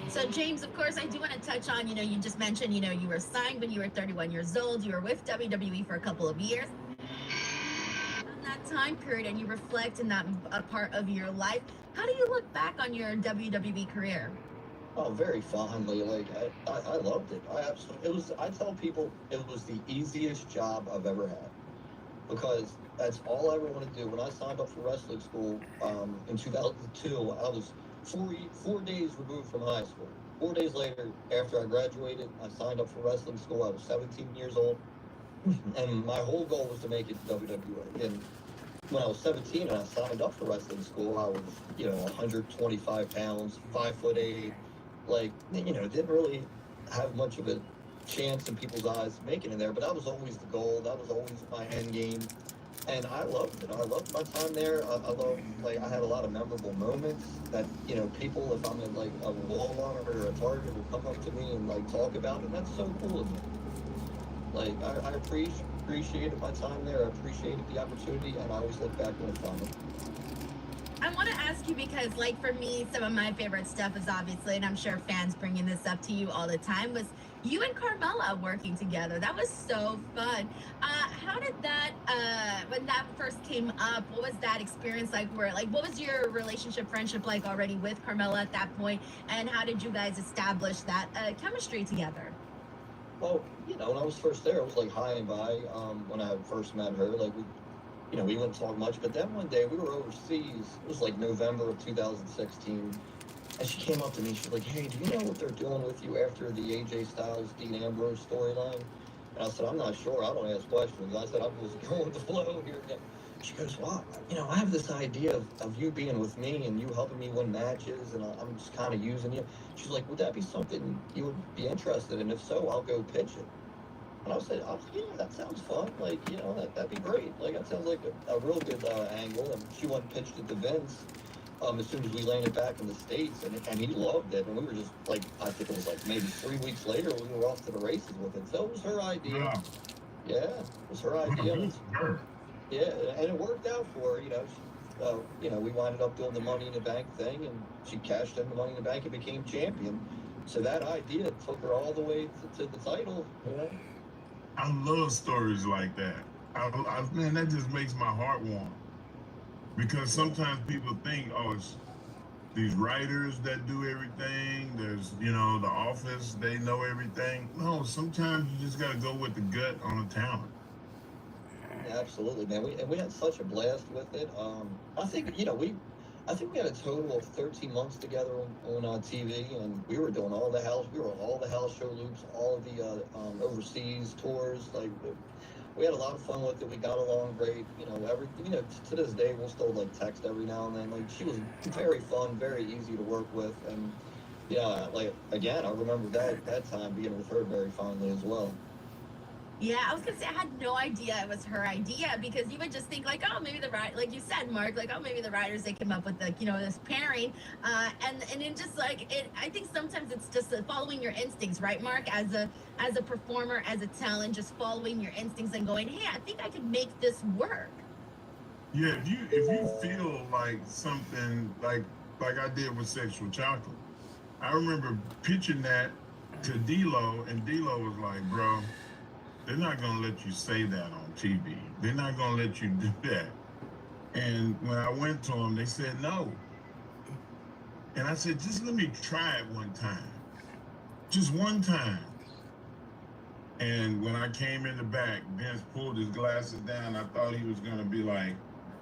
So, James, of course, I do want to touch on, you just mentioned, you were signed when you were 31 years old. You were with WWE for a couple of years. In that time period, and you reflect in that part of your life, how do you look back on your WWE career? Oh, very fondly. Like I loved it. I tell people it was the easiest job I've ever had because that's all I ever wanted to do. When I signed up for wrestling school in 2002, I was 4 days removed from high school. 4 days later, after I graduated, I signed up for wrestling school. I was 17 years old, and my whole goal was to make it to WWE. And when I was 17 and I signed up for wrestling school, I was 125 pounds, 5'8". Like, didn't really have much of a chance in people's eyes making it there, but that was always the goal. That was always my end game. And I loved it. I loved my time there. I loved, like, I had a lot of memorable moments that, people, if I'm in, like, a Walmart or a Target, will come up to me and, like, talk about it. And that's so cool of me. Like, I appreciated my time there. I appreciated the opportunity, and I always look back when I find it. I want to ask you because, like, for me, some of my favorite stuff is obviously, and I'm sure fans bringing this up to you all the time, was you and Carmella working together. That was so fun. How did that, when that first came up, what was that experience like? What was your relationship, friendship like already with Carmella at that point? And how did you guys establish that chemistry together? Well, when I was first there, it was like high and by when I first met her. Like, we wouldn't talk much. But then one day we were overseas. It was like November of 2016. And she came up to me. She's like, "Hey, do you know what they're doing with you after the AJ Styles Dean Ambrose storyline?" And I said, "I'm not sure. I don't ask questions." I said, "I'm just going with the flow here." She goes, "Well, I have this idea of you being with me and you helping me win matches, and I'm just kind of using you." She's like, "Would that be something you would be interested in? If so, I'll go pitch it." And I was like, "Yeah, that sounds fun. Like, that'd be great. Like, that sounds like a real good angle." And she went and pitched it to Vince as soon as we landed back in the States, and he loved it. And we were just like, I think it was like maybe 3 weeks later, we were off to the races with it. So it was her idea. Wow. Yeah, it was her Wow, idea. good for her. Yeah, and it worked out for her. We winded up doing the Money in the Bank thing, and she cashed in the Money in the Bank and became champion. So that idea took her all the way to the title. I love stories like that. Man, that just makes my heart warm. Because sometimes people think, oh, it's these writers that do everything. There's, the office, they know everything. No, sometimes you just got to go with the gut on the talent. Absolutely, man. We had such a blast with it. I think I think we had a total of 13 months together on TV, and we were doing we were on all the house show loops, all of the overseas tours. Like we had a lot of fun with it. We got along great. To this day we'll still like text every now and then. Like she was very fun, very easy to work with, and like again, I remember that time being with her very fondly as well. Yeah, I was gonna say I had no idea it was her idea because you would just think like, oh, maybe like you said, Mark, like, oh, maybe the writers they came up with this pairing, and then just like it. I think sometimes it's just following your instincts, right, Mark? As a performer, as a talent, just following your instincts and going, hey, I think I could make this work. Yeah, if you feel like something like I did with Sexual Chocolate, I remember pitching that to D-Lo, and D-Lo was like, "Bro, they're not going to let you say that on TV. They're not going to let you do that." And when I went to them, they said no. And I said, "Just let me try it one time. Just one time." And when I came in the back, Vince pulled his glasses down. I thought he was going to be like,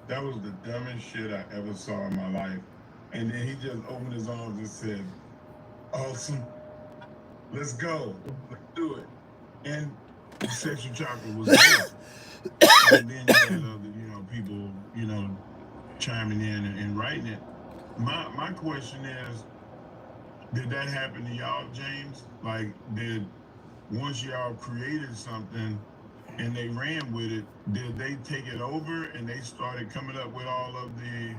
that was the dumbest shit I ever saw in my life. And then he just opened his arms and said, "Awesome. Let's go. Let's do it." And Sexual Chocolate was good. And then you had other, people, chiming in and writing it. My question is, did that happen to y'all, James? Like, once y'all created something and they ran with it, did they take it over and they started coming up with all of the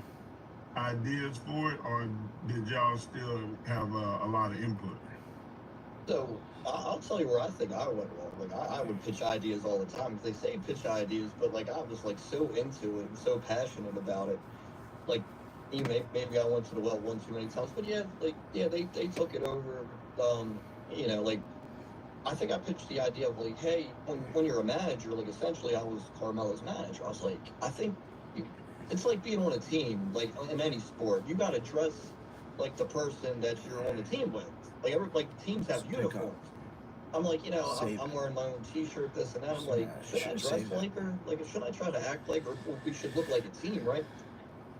ideas for it, or did y'all still have a lot of input? So I'll tell you where I think I went wrong. Like I would pitch ideas all the time because they say pitch ideas, but like I was like so into it and so passionate about it. Like maybe I went to the well one too many times, but they took it over. Like I think I pitched the idea of like, hey, when you're a manager, like essentially I was Carmelo's manager. I was like, I think it's like being on a team, like in any sport. You got to dress like the person that you're on the team with. Like teams have uniforms. I'm like, I'm wearing my own T-shirt, this and that. I'm like, should I dress like her? Like, should I try to act like her? We should look like a team, right?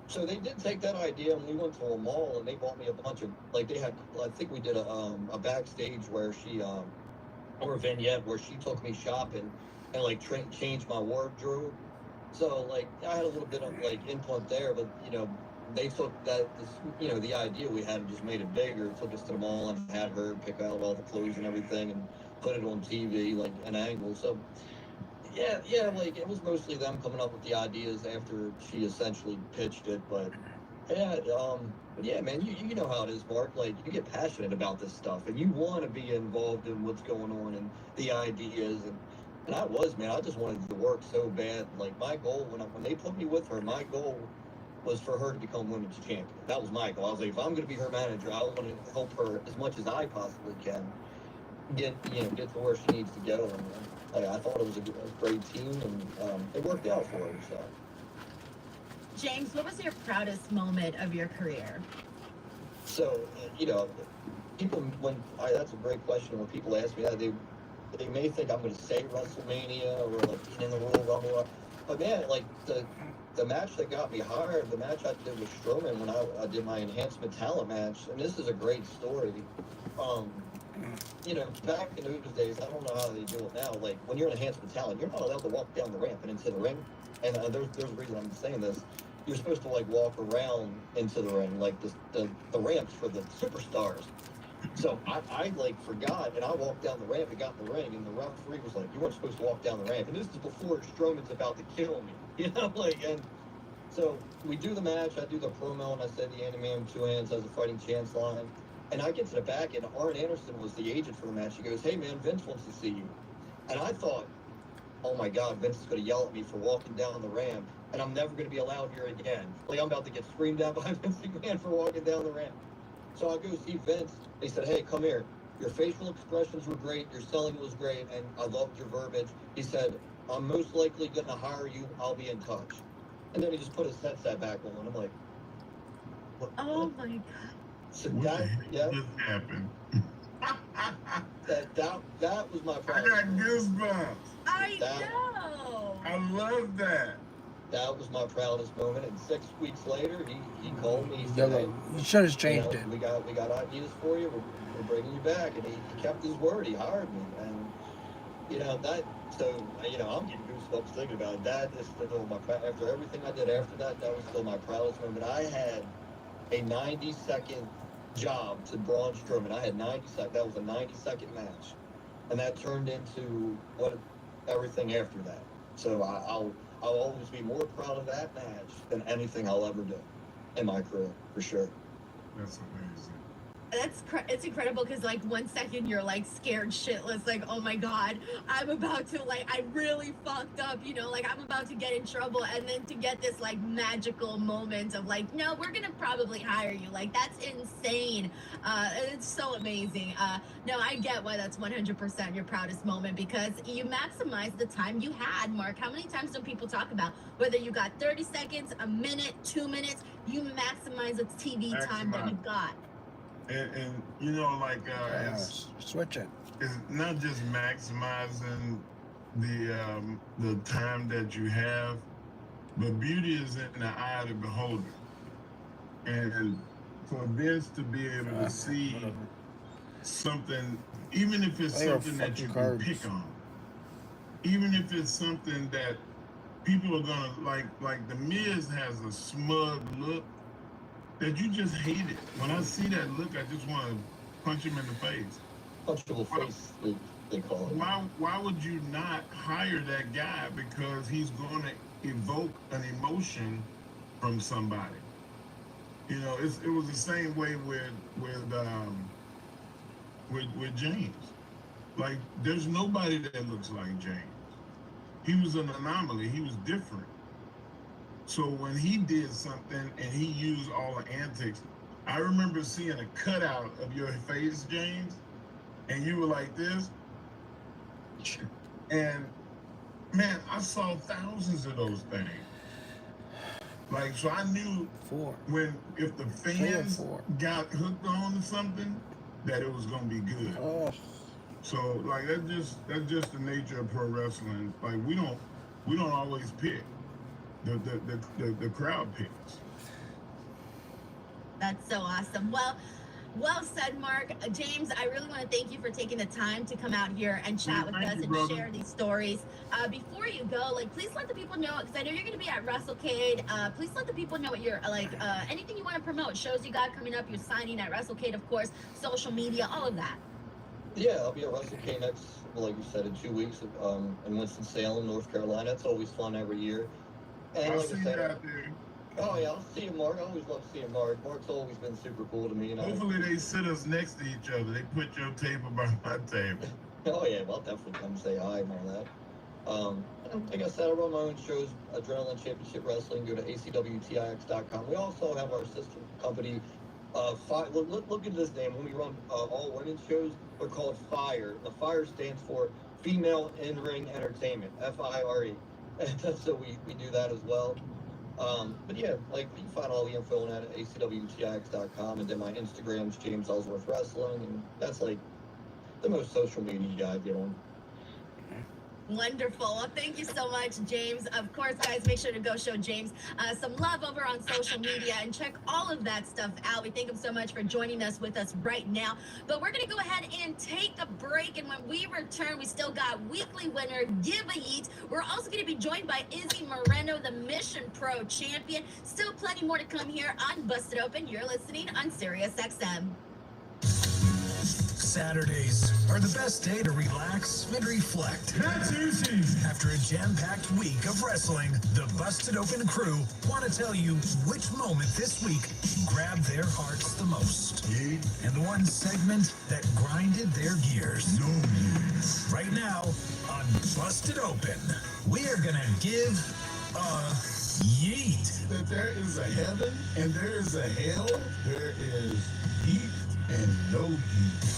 So they did take that idea, and we went to a mall, and they bought me a bunch of like they had. I think we did a backstage where she or a vignette where she took me shopping and like changed my wardrobe. So like I had a little bit of like input there, but they took the idea we had and just made it bigger. Took us to the mall and had her pick out all the clothes and everything and put it on TV like an angle. So yeah, like it was mostly them coming up with the ideas after she essentially pitched it. But yeah, man, you know how it is, Mark. Like you get passionate about this stuff and you want to be involved in what's going on and the ideas and I was, man. I just wanted to work so bad. Like my goal when they put me with her, my goal was for her to become women's champion. That was my goal. I was like, if I'm going to be her manager, I want to help her as much as I possibly can get to where she needs to go. And I thought it was a great team, and it worked out for her. So, James, what was your proudest moment of your career? So, people that's a great question. When people ask me that, they may think I'm going to say WrestleMania or like being in the Royal Rumble. But man, like the match that got me hired, the match I did with Strowman when I did my enhancement talent match, and this is a great story. Back in those days, I don't know how they do it now. Like when you're an enhancement talent, you're not allowed to walk down the ramp and into the ring. And there's a reason I'm saying this. You're supposed to like walk around into the ring, like the ramps for the superstars. So I like forgot, and I walked down the ramp and got in the ring, and the referee was like, "You weren't supposed to walk down the ramp." And this is before Strowman's about to kill me, and so we do the match. I do the promo, and I said the anime with two hands has a fighting chance line. And I get to the back, and Arn Anderson was the agent for the match. He goes, "Hey man, Vince wants to see you." And I thought, "Oh my God, Vince is going to yell at me for walking down the ramp, and I'm never going to be allowed here again. Like I'm about to get screamed at by Vince McMahon for walking down the ramp." So I go see Vince. He said, "Hey, come here. Your facial expressions were great. Your selling was great, and I loved your verbiage." He said, "I'm most likely going to hire you. I'll be in touch." And then he just put his headset back on. I'm like, Oh my God. So What that, the heck yeah, just happened? that was my I proudest got moment. goosebumps. I That- know. I love that. That was my proudest moment. And 6 weeks later, he called me. He said, Yellow. "Hey, You should have changed it. we got ideas for you. We're bringing you back." And he kept his word. He hired me. And I'm getting goosebumps thinking about it. That is still after everything I did after that. That was still my proudest moment. I had a 90-second job to Braun Strowman. I had 90 seconds. That was a 90-second match, and that turned into everything after that. So I'll always be more proud of that match than anything I'll ever do in my career, for sure. That's amazing. It's incredible because like 1 second you're like scared shitless, like, oh my God, I'm about to I really fucked up, like I'm about to get in trouble, and then to get this like magical moment of like, no, we're gonna probably hire you, like that's insane. It's so amazing. No, I get why that's 100% your proudest moment, because you maximize the time you had. Mark, how many times do people talk about whether you got 30 seconds, a minute, 2 minutes, you maximize the TV time that you got. And it's Switch it. It's not just maximizing the time that you have, but beauty is in the eye of the beholder. And for Vince to be able to see something, even if it's something that you can pick on, even if it's something that people are gonna like the Miz has a smug look that you just hate it. When I see that look, I just want to punch him in the face. Punchable face, they call it. Why would you not hire that guy? Because he's going to evoke an emotion from somebody. It was the same way with James. Like, there's nobody that looks like James. He was an anomaly. He was different. So when he did something and he used all the antics, I remember seeing a cutout of your face, James, and you were like this. And man, I saw thousands of those things. Like, so I knew if the fans got hooked on to something, that it was gonna be good. Oh. So like that's just the nature of pro wrestling. Like we don't always pick. The crowd picks. That's so awesome. Well said, Mark. James, I really want to thank you for taking the time to come out here and chat with us and share these stories. Before you go, please let the people know, because I know you're going to be at WrestleCade. Please let the people know what you're anything you want to promote, shows you got coming up, you're signing at WrestleCade, of course, social media, all of that. Yeah, I'll be at WrestleCade next, like you said, in 2 weeks in Winston-Salem, North Carolina. It's always fun every year. And I'll like see I said, you out there. Oh yeah, I'll see you, Mark. I always love seeing Mark. Mark's always been super cool to me. Hopefully they sit us next to each other. They put your table by my table. Oh yeah, well, I'll definitely come say hi and all that. Like I said, I run my own shows, Adrenaline Championship Wrestling. Go to acwtix.com. We also have our sister company. Look at this name. When we run all women's shows, they're called FIRE. The FIRE stands for Female In-Ring Entertainment, FIRE. And so we do that as well. But yeah, you can find all the info on that at acwtix.com, and then my Instagram's James Ellsworth Wrestling, and that's the most social media I get on. Wonderful. Well, thank you so much, James. Of course, guys, make sure to go show James some love over on social media and check all of that stuff out. We thank him so much for joining us with us right now. But we're going to go ahead and take a break. And when we return, we still got weekly winner Give a Yeet. We're also going to be joined by Izzy Moreno, the Mission Pro champion. Still plenty more to come here on Busted Open. You're listening on Sirius XM. Saturdays are the best day to relax and reflect. That's easy. After a jam-packed week of wrestling, the Busted Open crew want to tell you which moment this week grabbed their hearts the most. Yeah. And the one segment that grinded their gears. No years. Right now on Busted Open, we are going to give a yeet. That there is a heaven and there is a hell. There is heat and no heat.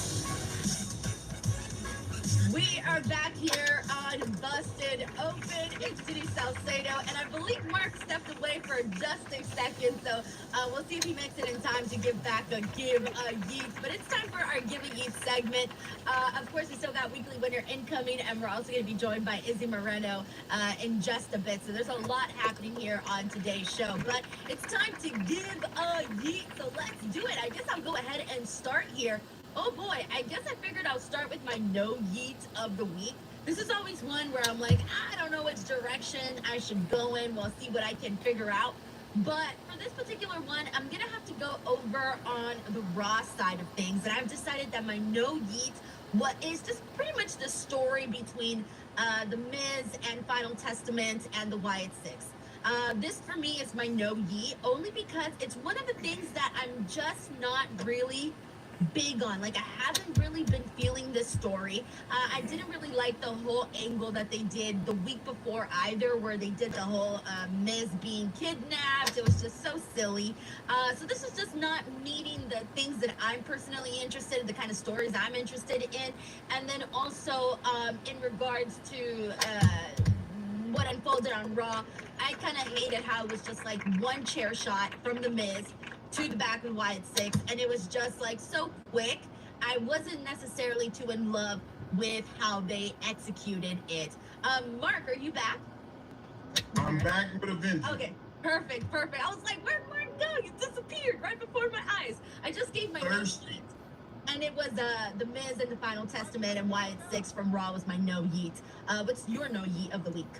We are back here on Busted Open. It's Denise Salcedo, and I believe Mark stepped away for just a second, so we'll see if he makes it in time to give back a Give a Yeet. But it's time for our Give a Yeet segment. Of course, we still got weekly winner incoming, and we're also going to be joined by Izzy Moreno in just a bit. So there's a lot happening here on today's show. But it's time to give a Yeet, so let's do it. I guess I'll go ahead and start here. Oh boy, I guess I figured I'll start with my no yeet of the week. This is always one where I'm like, I don't know which direction I should go in. We'll see what I can figure out. But for this particular one, I'm going to have to go over on the Raw side of things. And I've decided that my no yeet, what is just pretty much the story between The Miz and Final Testament and the Wyatt Six. This for me is my no yeet, only because it's one of the things that I'm just not really big on. Like, I haven't really been feeling this story. I didn't really like the whole angle that they did the week before either, where they did the whole Miz being kidnapped. It was just so silly. So this is just not meeting the things that I'm personally interested in, the kind of stories I'm interested in. And then also in regards to what unfolded on Raw, I kind of hated how it was just like one chair shot from The Miz to the back of Wyatt Six, and it was just like so quick. I wasn't necessarily too in love with how they executed it. Mark, are you back? I'm back with a vengeance. Okay, perfect. I was like, where'd Mark go? You disappeared right before my eyes. I just gave my no yeet, and it was The Miz and the Final Testament, and Wyatt Six from Raw was my no yeet. What's your no yeet of the week?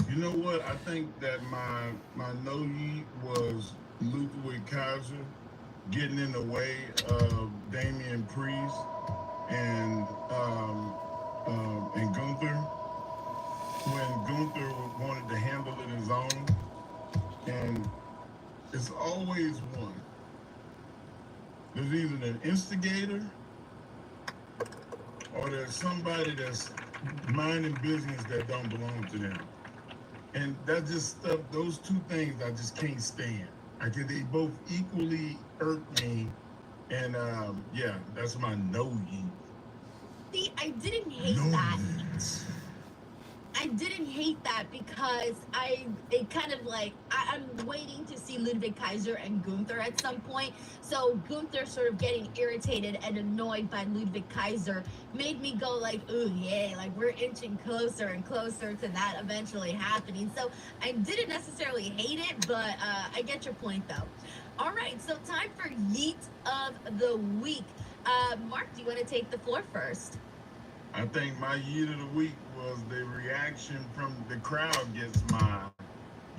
You know what? I think that my no yeet was Ludwig Kaiser getting in the way of Damian Priest and Gunther, when Gunther wanted to handle it his own. And it's always one. There's either an instigator or there's somebody that's minding business that don't belong to them. And that just stuff, those two things I just can't stand. They both equally irk me, and yeah, that's my no yeet. See, I didn't hate that. I didn't hate that because it kind of like, I'm waiting to see Ludwig Kaiser and Gunther at some point. So Gunther sort of getting irritated and annoyed by Ludwig Kaiser made me go like, ooh, yeah, like we're inching closer and closer to that eventually happening. So I didn't necessarily hate it, but I get your point though. All right, so time for Yeet of the Week. Mark, do you want to take the floor first? I think my yeet of the week was the reaction from the crowd gets my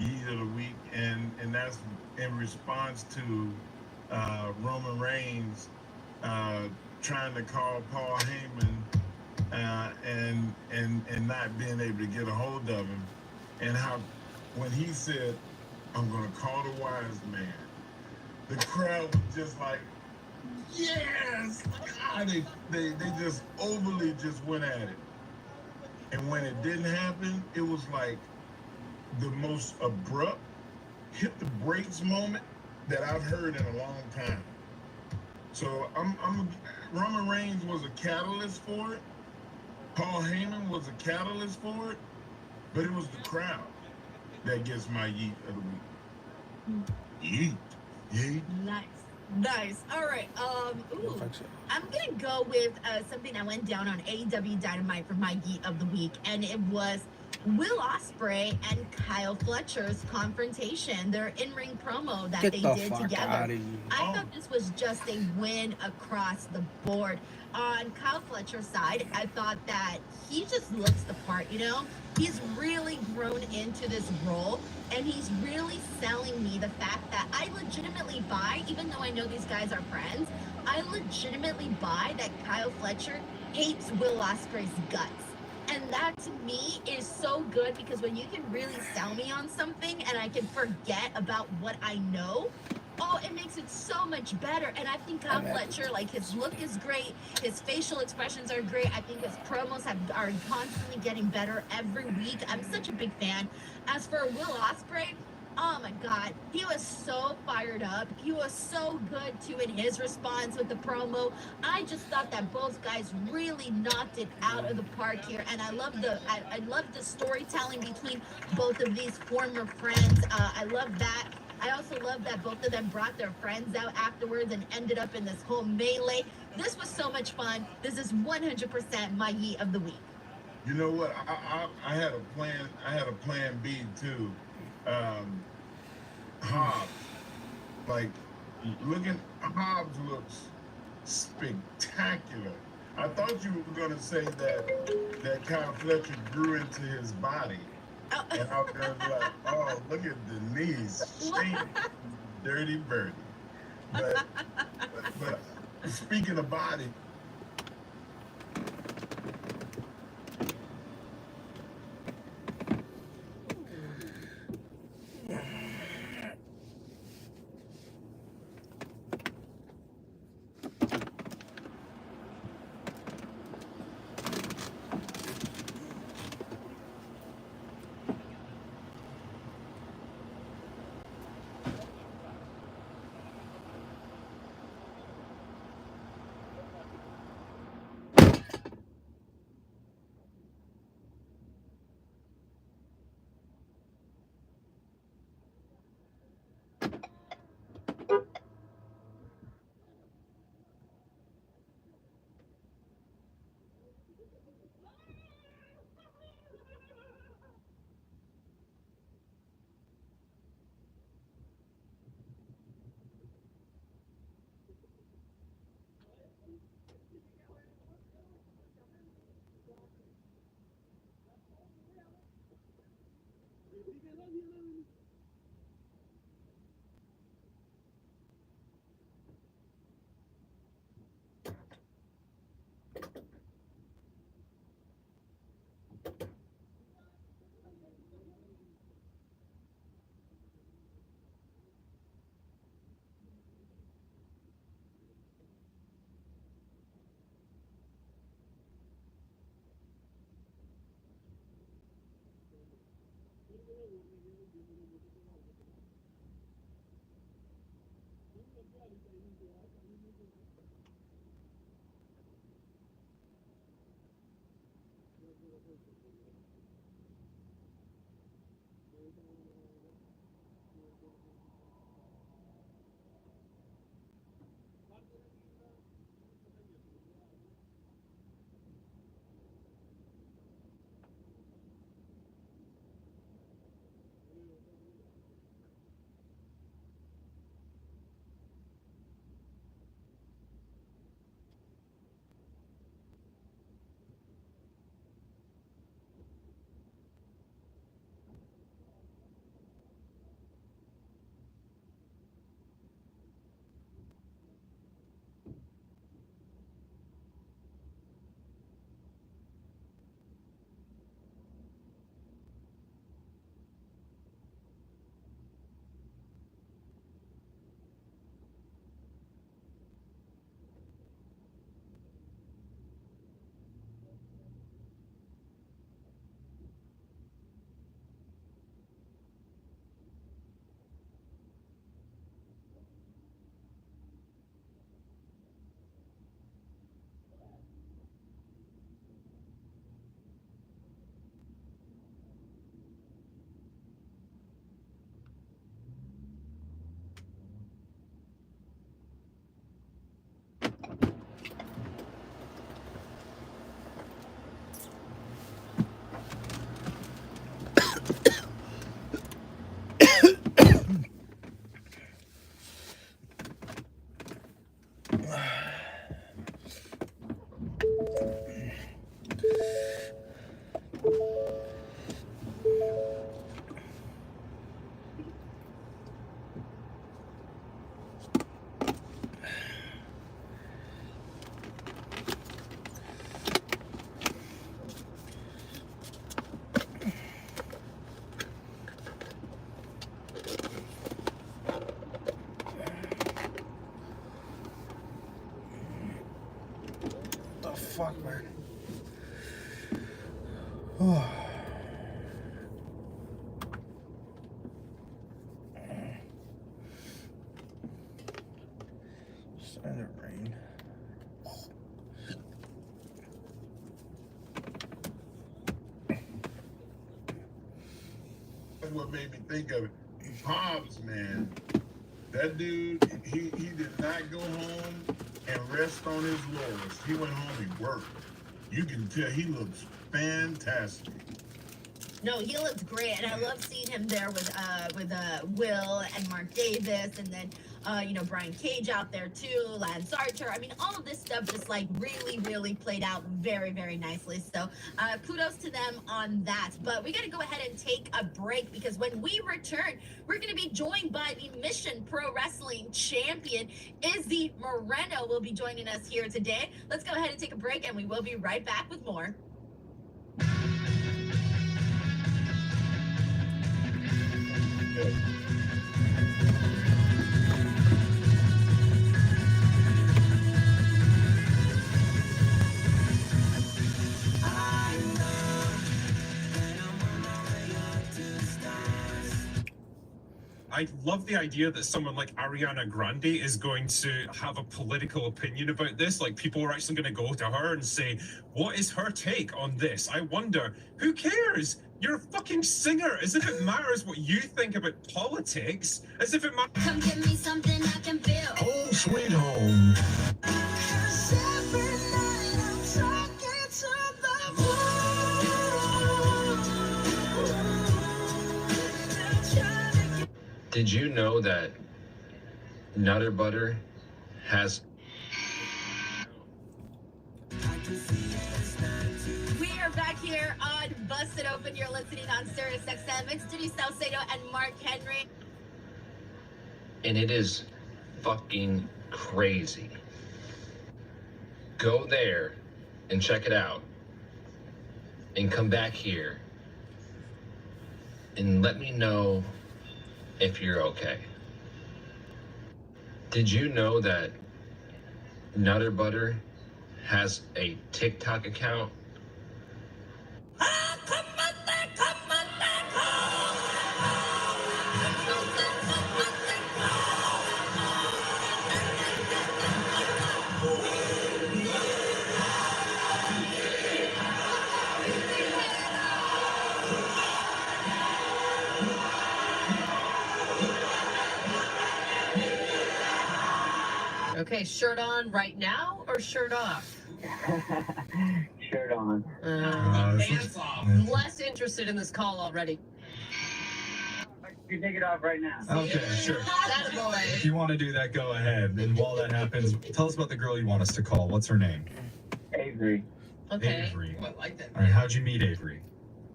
yeet of the week, and that's in response to Roman Reigns trying to call Paul Heyman and not being able to get a hold of him, and how when he said, "I'm going to call the wise man," the crowd was just like, yes! God, they just overly just went at it. And when it didn't happen, it was like the most abrupt, hit the brakes moment that I've heard in a long time. So Roman Reigns was a catalyst for it. Paul Heyman was a catalyst for it. But it was the crowd that gets my yeet of the week. Yeet. Yeet. Nice. Nice. All right. Ooh, I'm gonna go with something that went down on AEW Dynamite for my Geek of the Week, and it was Will Ospreay and Kyle Fletcher's confrontation, their in-ring promo that Get they the did fuck together. out of here. I thought this was just a win across the board. On Kyle Fletcher's side, I thought that he just looks the part, you know? He's really grown into this role and he's really selling me the fact that I legitimately buy, even though I know these guys are friends, I legitimately buy that Kyle Fletcher hates Will Ospreay's guts. And that to me is so good because when you can really sell me on something and I can forget about what I know, oh, it makes it so much better. And I think Kyle Fletcher, like his look is great, his facial expressions are great. I think his promos are constantly getting better every week. I'm such a big fan. As for Will Ospreay, oh my God, he was so fired up. He was so good too in his response with the promo. I just thought that both guys really knocked it out of the park here, and I love the storytelling between both of these former friends. I love that. I also love that both of them brought their friends out afterwards and ended up in this whole melee. This was so much fun. This is 100% my Yeet of the Week. You know what? I had a plan. I had a plan B too. Um, Hobbs, like looking, Hobbs looks spectacular. I thought you were gonna say that Kyle Fletcher grew into his body, and I was gonna be like, oh, look at Denise, she dirty birdie. But speaking of body, fuck, man. Oh. Starting to rain. That's what made me think of it. Hobbs, man. That dude, he did not go home and rest on his laurels. He went home and worked. You can tell he looks fantastic. No, he looks great, and I love seeing him there with Will and Mark Davis, and then Brian Cage out there too, Lance Archer. I mean, all of this stuff just like really played out very, very nicely. So kudos to them on that. But we got to go ahead and take a break, because when we return, we're going to be joined by the Mission Pro Wrestling champion, Izzy Moreno, will be joining us here today. Let's go ahead and take a break, and we will be right back with more. I love the idea that someone like Ariana Grande is going to have a political opinion about this. Like, people are actually going to go to her and say, what is her take on this? I wonder, who cares? You're a fucking singer. As if it matters what you think about politics. As if it matters. Come give me something I can feel. Home sweet home. Did you know that Nutter Butter has... We are back here on Busted Open. You're listening on Sirius XM. It's Denise Salcedo and Mark Henry. And it is fucking crazy. Go there and check it out. And come back here. And let me know if you're okay. Did you know that Nutter Butter has a TikTok account? Okay, shirt on right now or shirt off? Shirt on. Pants off. Less interested in this call already. You take it off right now. Okay, sure. That boy. If you want to do that, go ahead. And while that happens, tell us about the girl you want us to call. What's her name? Avery. Okay. Avery. Oh, I like that. All right, how'd you meet Avery?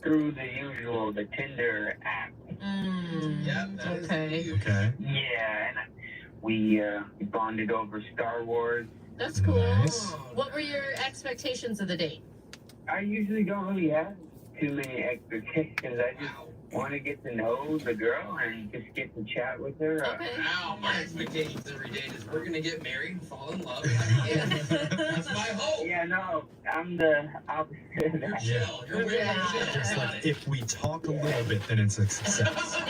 Through the usual, the Tinder app. Yeah. Okay. Okay. Yeah, and we bonded over Star Wars. That's cool. Nice. What were your expectations of the date? I usually don't really have too many expectations. I just want to get to know the girl and just get to chat with her. Now, my expectations every day is we're going to get married and fall in love. That's my hope. Yeah, no, I'm the opposite of that. Chill. You're way more chill. It's like, if we talk a little bit, then it's a success.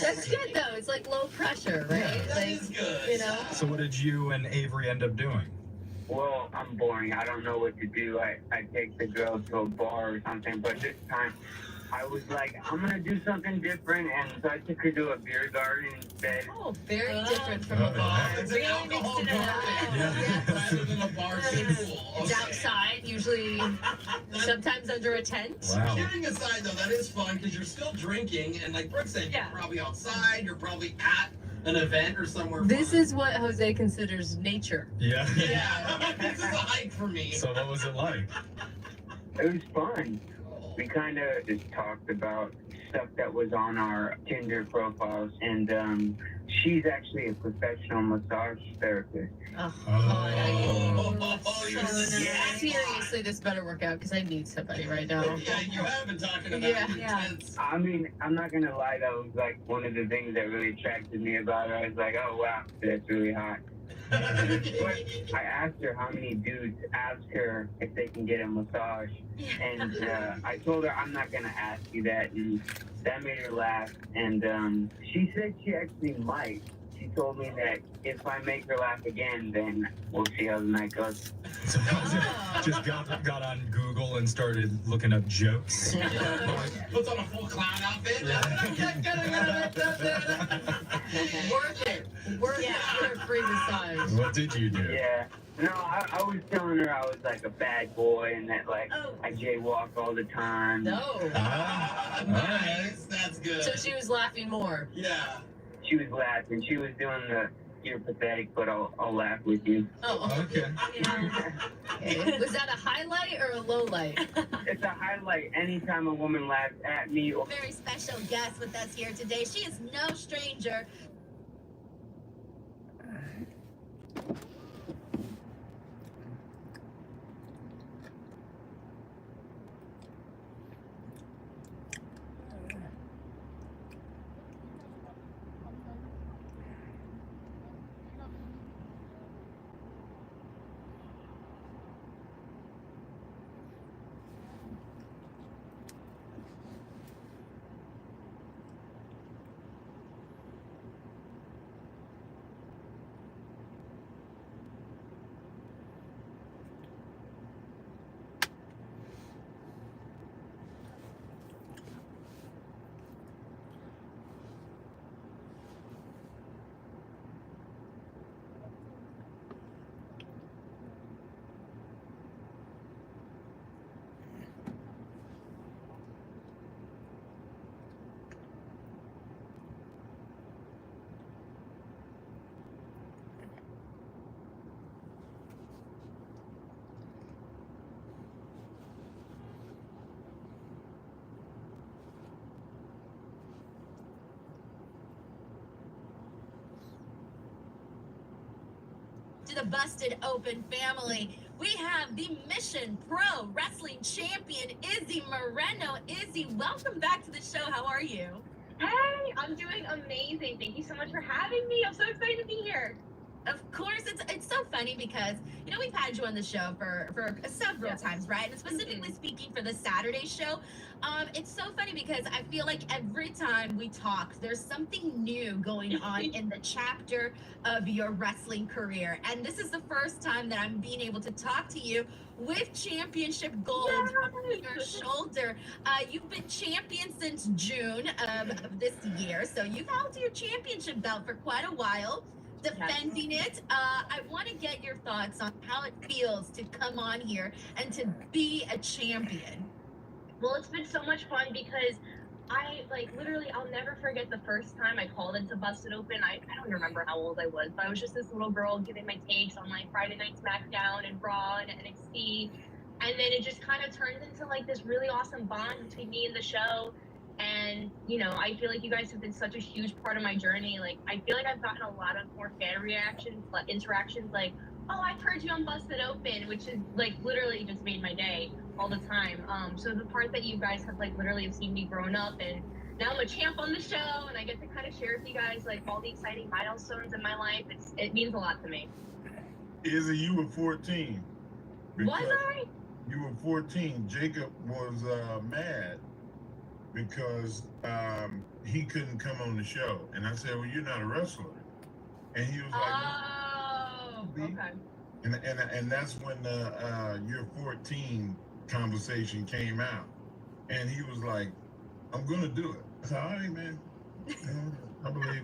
That's good though. It's like low pressure, right? That like, is good. You know. So what did you and Avery end up doing? Well, I'm boring. I don't know what to do. I take the girl to a bar or something, but this time I was like, I'm going to do something different, and so I took her to a beer garden instead. Oh, very different from a bar. It's an alcohol garden rather than a bar pool. It's outside, usually sometimes under a tent. Wow. Kidding aside, though, that is fun because you're still drinking, and like Brooke said, Yeah. you're probably outside, you're probably at an event or somewhere. This fun. is what Jose considers nature. Yeah. Yeah, this is a hike for me. So what was it like? It was fun. We kind of just talked about stuff that was on our Tinder profiles, and she's actually a professional massage therapist. Seriously, this better work out because I need somebody right now. Yeah, you have been talking about Yeah. intense. I mean, I'm not gonna lie, that was like one of the things that really attracted me about her. I was like, oh wow, that's really hot. But I asked her how many dudes ask her if they can get a massage, and I told her I'm not gonna ask you that, and that made her laugh. And she said she actually might. She told me that if I make her laugh again, then we'll see how the night goes. So just got on Google and started looking up jokes. Puts on a full clown outfit. Worth it. Worth it for a free massage. What did you do? Yeah. No, I was telling her I was like a bad boy and that like I jaywalk all the time. No. Nice. That's good. So she was laughing more. Yeah. She was laughing. She was doing the "you're pathetic, but I'll laugh with you." Oh. Okay. Okay. Was that a highlight or a low light? It's a highlight anytime a woman laughs at me. Or Very special guest with us here today. She is no stranger. To the Busted Open family, we have the Mission Pro Wrestling Champion, Izzy Moreno. Izzy, welcome back to the show. How are you? Hey, I'm doing amazing. Thank you so much for having me. I'm so excited to be here. Of course, it's so funny because, you know, we've had you on the show for several times, right? And specifically speaking for the Saturday show, it's so funny because I feel like every time we talk, there's something new going on in the chapter of your wrestling career. And this is the first time that I'm being able to talk to you with championship gold on your shoulder. You've been champion since June of this year, so you've held your championship belt for quite a while. Defending it. I want to get your thoughts on how it feels to come on here and to be a champion. Well, it's been so much fun because literally, I'll never forget the first time I called into Busted Open. I don't remember how old I was, but I was just this little girl giving my takes on like Friday Night SmackDown and Raw and NXT. And then it just kind of turned into like this really awesome bond between me and the show. And, you know, I feel like you guys have been such a huge part of my journey. Like, I feel like I've gotten a lot of more fan reactions, like interactions, like, oh, I've heard you on Busted Open, which is like literally just made my day all the time. So the part that you guys have like literally have seen me growing up, and now I'm a champ on the show, and I get to kind of share with you guys like all the exciting milestones in my life. It means a lot to me. Izzy, you were 14. Was I? You were 14. Jacob was mad because he couldn't come on the show. And I said, well, you're not a wrestler. And he was like, oh, okay. And that's when your 14 conversation came out. And he was like, I'm going to do it. I said, all right, man. I believe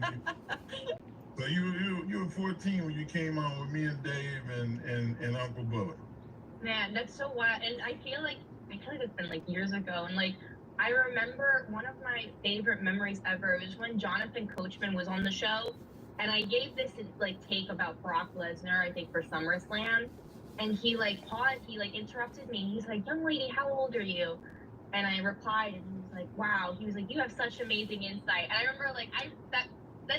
you. So you were 14 when you came on with me and Dave and Uncle Bullet. Man, that's so wild. And I feel like it's been like years ago. And like, I remember one of my favorite memories ever was when Jonathan Coachman was on the show, and I gave this like take about Brock Lesnar, I think for SummerSlam, and he like paused, he like interrupted me, and he's like, "Young lady, how old are you?" And I replied, and he was like, "Wow." He was like, "You have such amazing insight." And I remember like that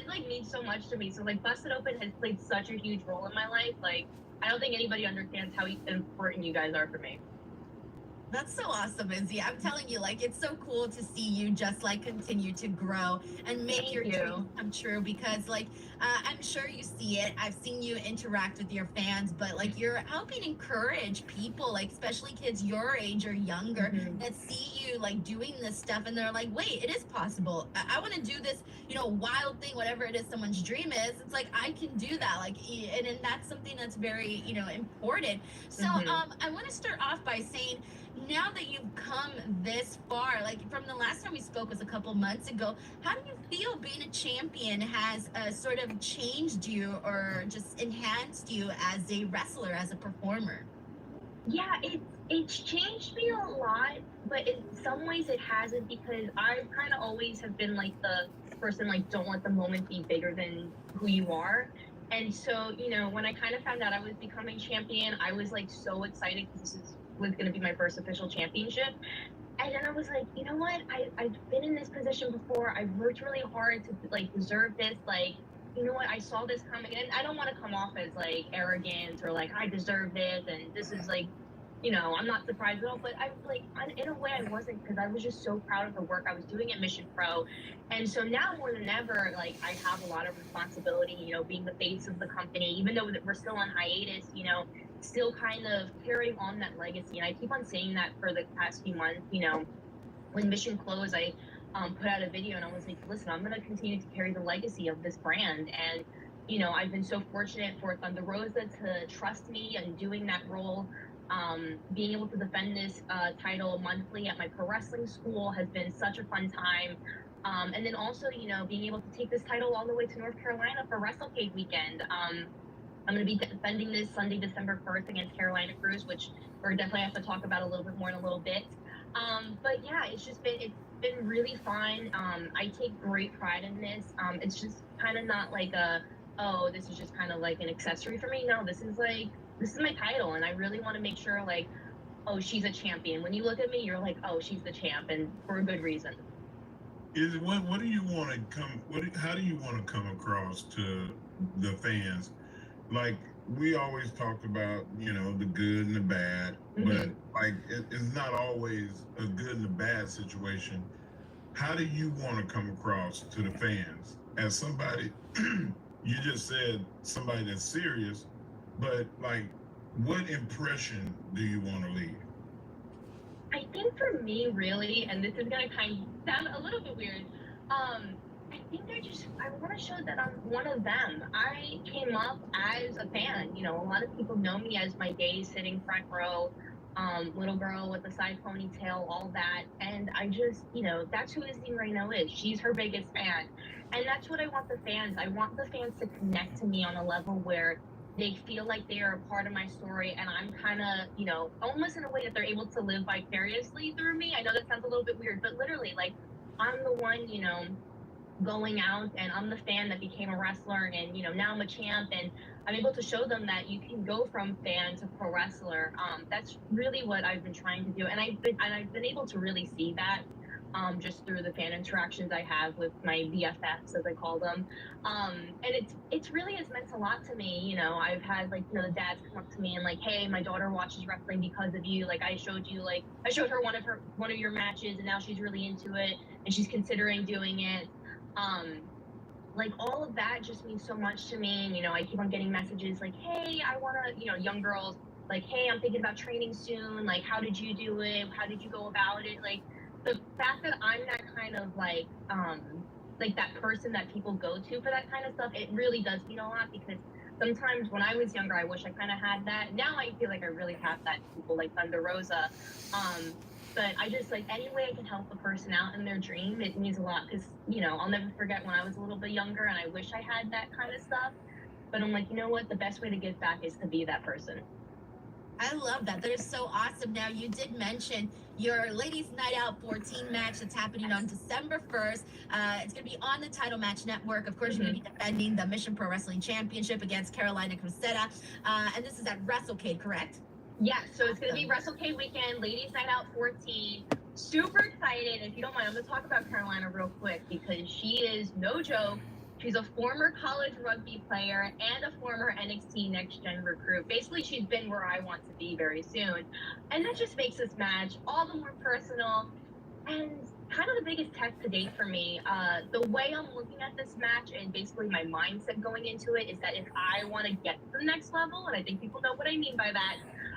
like means so much to me. So like Busted Open has played such a huge role in my life. Like I don't think anybody understands how important you guys are for me. That's so awesome, Izzy. I'm telling you, like, it's so cool to see you just like continue to grow and make Thank your you. dreams come true because, like, I'm sure you see it. I've seen you interact with your fans, but like, you're helping encourage people, like, especially kids your age or younger that see you like doing this stuff and they're like, wait, it is possible. I want to do this, wild thing, whatever it is someone's dream is. It's like, I can do that. Like, and that's something that's very, important. So, I want to start off by saying, now that you've come this far, like from the last time we spoke was a couple months ago, how do you feel being a champion has sort of changed you or just enhanced you as a wrestler, as a performer? Yeah, it's changed me a lot, but in some ways it hasn't because I kind of always have been like the person like don't let the moment be bigger than who you are. And so, when I kind of found out I was becoming champion, I was like so excited because was going to be my first official championship. And then I was like, you know what? I've been in this position before. I've worked really hard to like deserve this. Like, you know what? I saw this coming, and I don't want to come off as like arrogant or like I deserve this, and this is like, I'm not surprised at all. But I like, in a way, I wasn't because I was just so proud of the work I was doing at Mission Pro, and so now more than ever, like I have a lot of responsibility. Being the face of the company, even though we're still on hiatus, still kind of carrying on that legacy. And I keep on saying that for the past few months, when Mission closed, I put out a video and I was like, listen, I'm going to continue to carry the legacy of this brand. And, I've been so fortunate for Thunder Rosa to trust me and doing that role. Being able to defend this title monthly at my pro wrestling school has been such a fun time. And then also, being able to take this title all the way to North Carolina for WrestleCade weekend. I'm going to be defending this Sunday, December 1st against Carolina Cruz, which we're definitely have to talk about a little bit more in a little bit. But yeah, it's been really fun. I take great pride in this. It's just kind of not like this is just kind of like an accessory for me. No, this is my title, and I really want to make sure like, oh, she's a champion. When you look at me, you're like, oh, she's the champ, and for a good reason. What do you want to come? How do you want to come across to the fans? Like we always talked about, the good and the bad, but like it's not always a good and a bad situation. How do you want to come across to the fans as somebody? You just said somebody that's serious, but like, what impression do you want to leave? I think for me, really, and this is gonna kind of sound a little bit weird. I think I want to show that I'm one of them. I came up as a fan. A lot of people know me as my days sitting front row, little girl with a side ponytail, all that. And I just, that's who Izzy Moreno is. She's her biggest fan. And that's what I want the fans. I want the fans to connect to me on a level where they feel like they are a part of my story, and I'm kind of, almost in a way that they're able to live vicariously through me. I know that sounds a little bit weird, but literally, like, I'm the one, going out, and I'm the fan that became a wrestler, and now I'm a champ, and I'm able to show them that you can go from fan to pro wrestler. That's really what I've been trying to do, and I've been able to really see that just through the fan interactions I have with my BFFs, as I call them. And it's really has meant a lot to me. I've had like the dads come up to me and like, hey, my daughter watches wrestling because of you. Like I showed her one of your matches, and now she's really into it and she's considering doing it. Like all of that just means so much to me. And, I keep on getting messages like, hey, I want to, young girls like, hey, I'm thinking about training soon. Like, how did you do it? How did you go about it? Like the fact that I'm that kind of like that person that people go to for that kind of stuff, it really does mean a lot because sometimes when I was younger, I wish I kind of had that. Now I feel like I really have that people like Thunder Rosa. But I just like any way I can help a person out in their dream, it means a lot because, I'll never forget when I was a little bit younger and I wish I had that kind of stuff. But I'm like, you know what? The best way to give back is to be that person. I love that. That is so awesome. Now, you did mention your Ladies Night Out 14 match that's happening on December 1st. It's going to be on the Title Match Network. Of course, you're going to be defending the Mission Pro Wrestling Championship against Carolina Cruceta. And this is at WrestleCade, correct? Yeah, so it's going to be WrestleCade weekend, Ladies Night Out 14. Super excited. If you don't mind, I'm going to talk about Carolina real quick because she is no joke. She's a former college rugby player and a former NXT Next Gen recruit. Basically, she's been where I want to be very soon. And that just makes this match all the more personal and kind of the biggest test to date for me. The way I'm looking at this match and basically my mindset going into it is that if I want to get to the next level, and I think people know what I mean by that,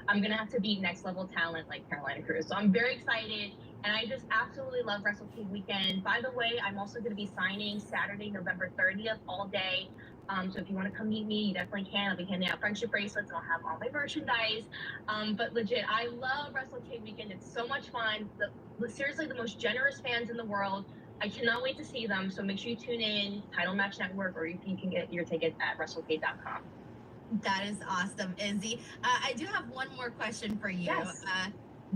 I'm going to have to beat next level talent like Carolina Cruz. So I'm very excited. And I just absolutely love WrestleCade weekend. By the way, I'm also going to be signing Saturday, November 30th, all day. So if you want to come meet me, you definitely can. I'll be handing out friendship bracelets and I'll have all my merchandise. But legit, I love WrestleCade weekend. It's so much fun. Seriously, the most generous fans in the world. I cannot wait to see them. So make sure you tune in, Title Match Network, or you can get your tickets at WrestleCade.com. That is awesome, Izzy. I do have one more question for you. Yes.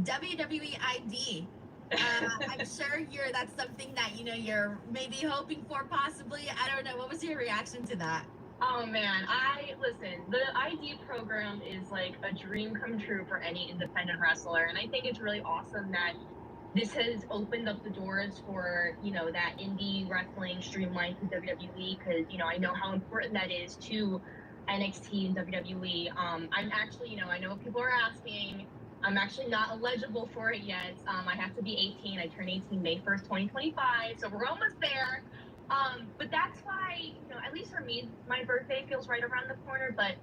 WWE ID. I'm sure that's something that you're maybe hoping for, possibly. I don't know. What was your reaction to that? Oh man, listen, the ID program is like a dream come true for any independent wrestler, and I think it's really awesome that this has opened up the doors for, that indie wrestling streamlined to WWE, because, I know how important that is to NXT and WWE. I'm actually, I know what people are asking. I'm actually not eligible for it yet. I have to be 18. I turn 18 May 1st, 2025, so we're almost there. But that's why, at least for me, my birthday feels right around the corner, but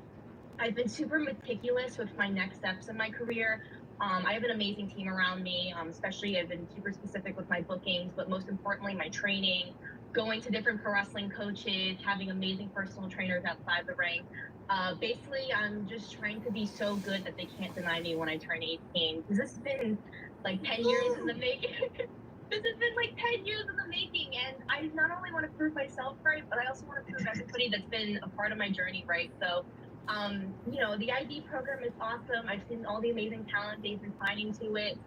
I've been super meticulous with my next steps in my career. I have an amazing team around me, especially I've been super specific with my bookings, but most importantly, my training, going to different pro wrestling coaches, having amazing personal trainers outside the ring. Basically, I'm just trying to be so good that they can't deny me when I turn 18. Because this has been like 10 years in the making. This has been like 10 years in the making, and I not only want to prove myself right, but I also want to prove everybody that's been a part of my journey right. So, the ID program is awesome. I've seen all the amazing talent they've been signing to it.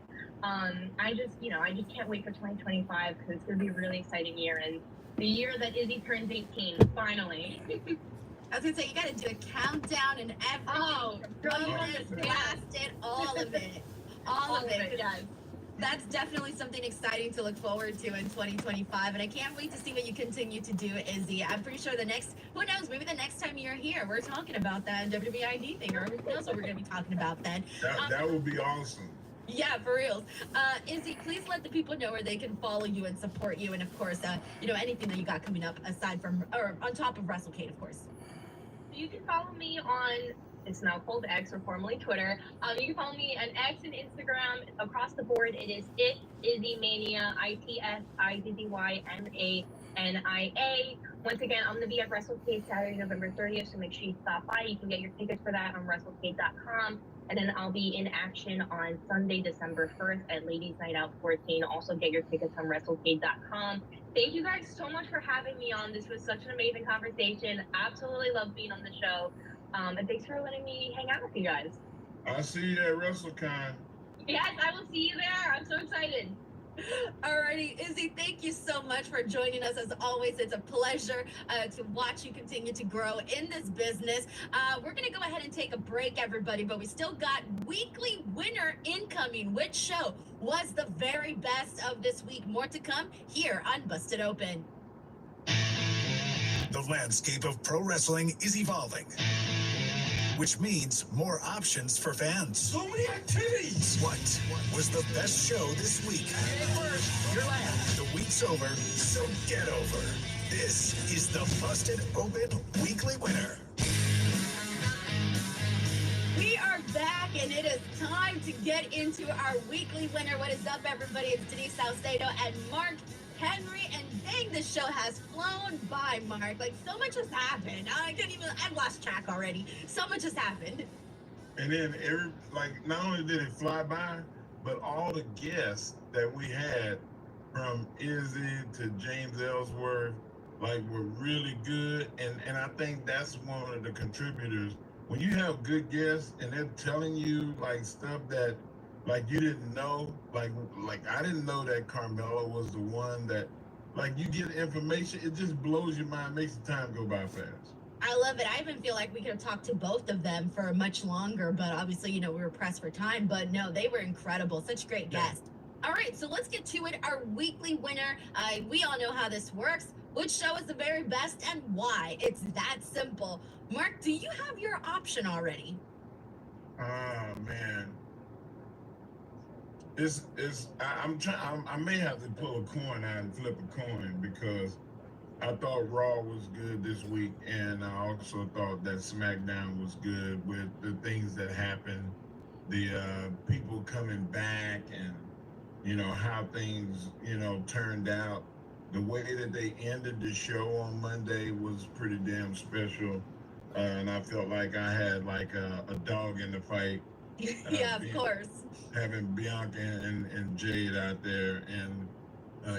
I just can't wait for 2025 because it's going to be a really exciting year, and the year that Izzy turns 18, finally. I was gonna say, you gotta do a countdown and everything. Oh, girl, you understand. Blast it, all of it. All of it. Yes. That's definitely something exciting to look forward to in 2025, and I can't wait to see what you continue to do, Izzy. I'm pretty sure who knows, maybe the next time you're here, we're talking about that WWID thing, or who knows what we're gonna be talking about then. That would be awesome. Yeah, for real. Izzy, please let the people know where they can follow you and support you, and of course, anything that you got coming up aside from, or on top of WrestleCade, of course. You can follow me on, it's now called X, or formerly Twitter. You can follow me on X and Instagram. Across the board, it is IzzyMania, ITSIZZYMANIA. Once again, I'm going to be at WrestleCade Saturday, November 30th, so make sure you stop by. You can get your tickets for that on WrestleCade.com. And then I'll be in action on Sunday, December 1st at Ladies Night Out 14. Also get your tickets on WrestleCade.com. Thank you guys so much for having me on. This was such an amazing conversation. Absolutely love being on the show. And thanks for letting me hang out with you guys. I'll see you at WrestleCon. Yes, I will see you there. I'm so excited. Alrighty, Izzy, thank you so much for joining us. As always, it's a pleasure to watch you continue to grow in this business. We're going to go ahead and take a break, everybody, but we still got weekly winner incoming. Which show was the very best of this week? More to come here on Busted Open. The landscape of pro wrestling is evolving, which means more options for fans. So many activities. What was the best show this week? First, you're last. The week's over, so get over. This is the Busted Open Weekly Winner. We are back, and it is time to get into our weekly winner. What is up, everybody? It's Denise Salcedo and Mark Henry, and dang, this show has flown by, Mark. Like, so much has happened. I've lost track already. So much has happened. And then not only did it fly by, but all the guests that we had, from Izzy to James Ellsworth, were really good. And I think that's one of the contributors. When you have good guests and they're telling you stuff that you didn't know, like I didn't know that Carmella was the one that, you get information, it just blows your mind, makes the time go by fast. I love it. I even feel like we could have talked to both of them for much longer, but obviously, we were pressed for time. But no, they were incredible. Such great guests. All right, so let's get to it. Our weekly winner. We all know how this works. Which show is the very best and why? It's that simple. Mark, do you have your option already? Oh man, I may have to pull a coin out and flip a coin because I thought Raw was good this week, and I also thought that SmackDown was good with the things that happened, the people coming back, and how things turned out. The way that they ended the show on Monday was pretty damn special, and I felt like I had like a dog in the fight. Yeah, of course. Having Bianca and Jade out there, and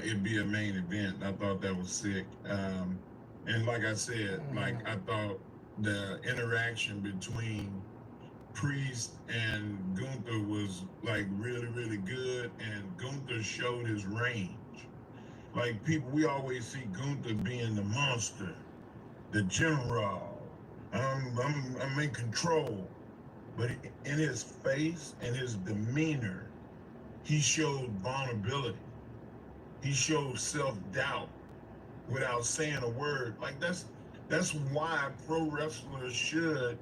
it'd be a main event. I thought that was sick. And like I said, like I thought the interaction between Priest and Gunther was like really, really good, and Gunther showed his range. Like we always see Gunther being the monster, the general. I'm in control. But in his face and his demeanor, he showed vulnerability. He showed self-doubt without saying a word. Like that's why pro wrestlers should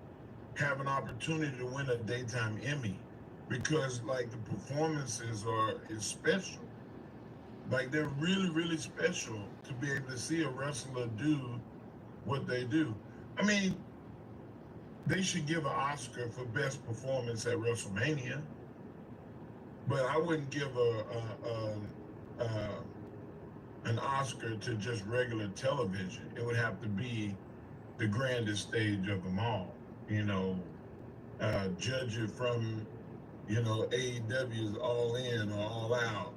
have an opportunity to win a daytime Emmy, because like the performances is special. Like they're really, really special to be able to see a wrestler do what they do. I mean, they should give an Oscar for best performance at WrestleMania, but I wouldn't give an Oscar to just regular television. It would have to be the grandest stage of them all. Judge it from AEW's All In or All Out.